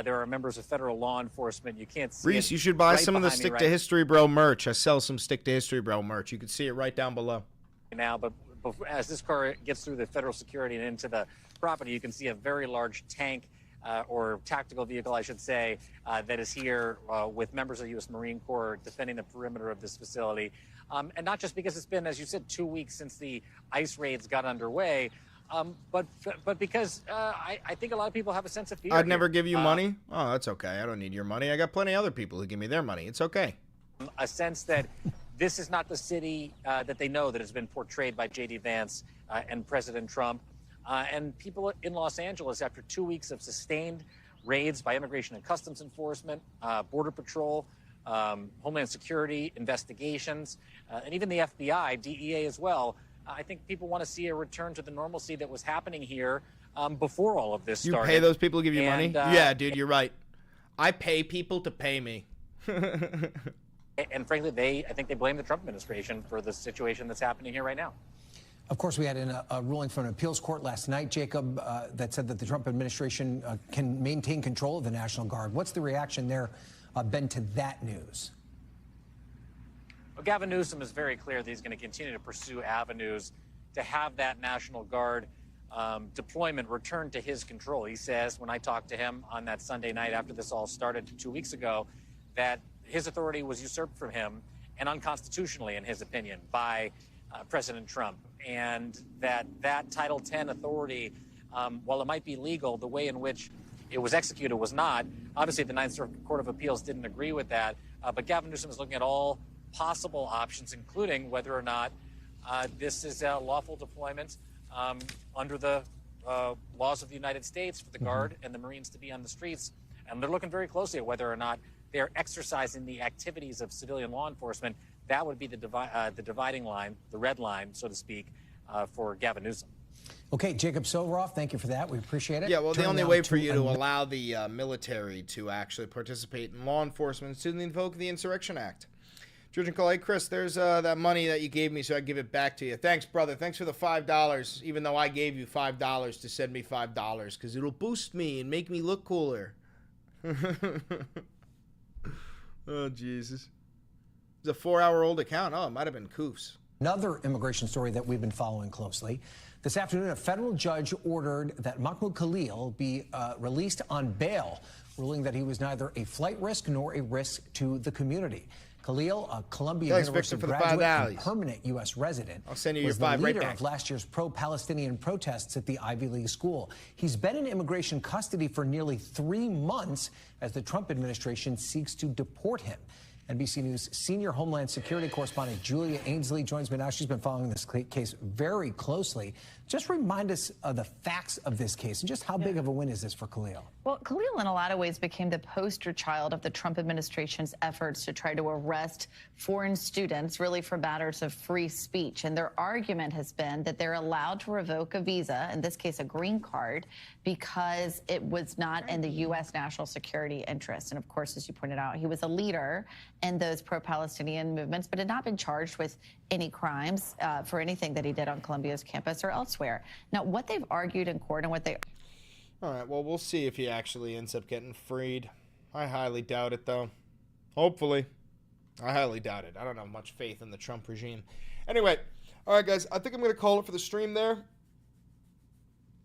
there are members of federal law enforcement. You can't see Reese, it you should buy right some of the behind me Stick right to History Bro merch. I sell some Stick to History Bro merch. You can see it right down below. now, but as this car gets through the federal security and into the property, you can see a very large tank or tactical vehicle, I should say, that is here with members of the U.S. Marine Corps defending the perimeter of this facility. And not just because it's been, as you said, 2 weeks since the ICE raids got underway, but because I think a lot of people have a sense of fear. I'd never give you money? Oh, that's okay. I don't need your money. I got plenty of other people who give me their money. It's okay. A sense that this is not the city that they know that has been portrayed by J.D. Vance and President Trump. And people in Los Angeles, after 2 weeks of sustained raids by Immigration and Customs Enforcement, Border Patrol, Homeland Security, investigations, and even the FBI, DEA as well, I think people want to see a return to the normalcy that was happening here before all of this started. You pay those people to give you money? Yeah, dude, you're right. I pay people to pay me. And frankly, I think they blame the Trump administration for the situation that's happening here right now. Of course, we had a ruling from an appeals court last night, Jacob, that said that the Trump administration can maintain control of the National Guard. What's the reaction there been to that news? Well, Gavin Newsom is very clear that he's going to continue to pursue avenues to have that National Guard deployment returned to his control. He says, when I talked to him on that Sunday night after this all started 2 weeks ago, that his authority was usurped from him, and unconstitutionally, in his opinion, by President Trump. And that Title X authority, while it might be legal, the way in which it was executed was not. Obviously, the Ninth Circuit Court of Appeals didn't agree with that. But Gavin Newsom is looking at all possible options, including whether or not this is a lawful deployment under the laws of the United States for the Guard and the Marines to be on the streets. And they're looking very closely at whether or not they're exercising the activities of civilian law enforcement. That would be the dividing line, the red line, so to speak, for Gavin Newsom. Okay, Jacob Silveroff, thank you for that. We appreciate it. Yeah, well, the only way for you to allow the military to actually participate in law enforcement is to invoke the Insurrection Act. George and Cole, hey, Chris, there's that money that you gave me, so I give it back to you. Thanks, brother. Thanks for the $5, even though I gave you $5 to send me $5, because it'll boost me and make me look cooler. Oh, Jesus. It's a 4-hour-old account. Oh, it might have been Koofs. Another immigration story that we've been following closely. This afternoon, a federal judge ordered that Mahmoud Khalil be released on bail, ruling that he was neither a flight risk nor a risk to the community. Khalil, a Columbia University graduate and permanent U.S. resident, I'll send you was your the $5 leader right back. of last year's pro-Palestinian protests at the Ivy League school. He's been in immigration custody for nearly 3 months as the Trump administration seeks to deport him. NBC News senior Homeland Security correspondent Julia Ainsley joins me now. She's been following this case very closely. Just remind us of the facts of this case and just how big of a win is this for Khalil? Well, Khalil, in a lot of ways, became the poster child of the Trump administration's efforts to try to arrest foreign students, really for matters of free speech. And their argument has been that they're allowed to revoke a visa, in this case a green card, because it was not in the U.S. national security interest. And of course, as you pointed out, he was a leader in those pro-Palestinian movements, but had not been charged with any crimes for anything that he did on Columbia's campus or elsewhere. Now, what they've argued in court and what they... All right, well, we'll see if he actually ends up getting freed. I highly doubt it, though. Hopefully. I highly doubt it. I don't have much faith in the Trump regime. Anyway, all right, guys, I think I'm going to call it for the stream there.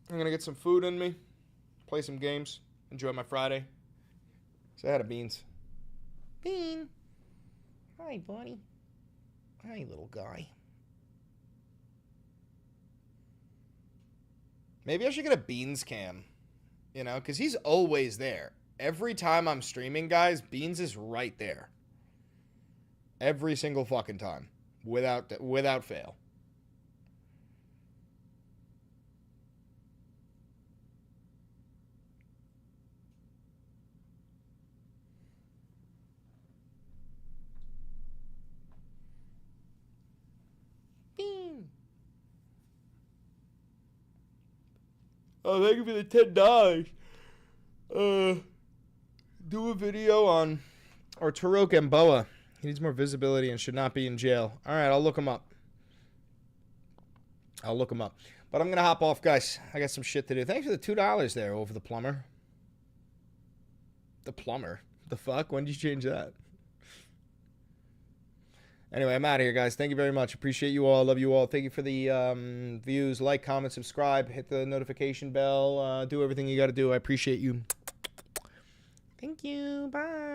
I'm going to get some food in me, play some games, enjoy my Friday. So I had a beans. Bean. Hi, buddy. Hi, little guy. Maybe I should get a Beans cam, you know, because he's always there. Every time I'm streaming, guys, Beans is right there. Every single fucking time, without fail. Bean. Oh, thank you for the $10. Do a video on Arturo Gamboa. He needs more visibility and should not be in jail. All right, I'll look him up. But I'm going to hop off, guys. I got some shit to do. Thanks for the $2 there over the plumber. The plumber? The fuck? When did you change that? Anyway, I'm out of here, guys. Thank you very much. Appreciate you all. Love you all. Thank you for the views. Like, comment, subscribe. Hit the notification bell. Do everything you got to do. I appreciate you. Thank you. Bye.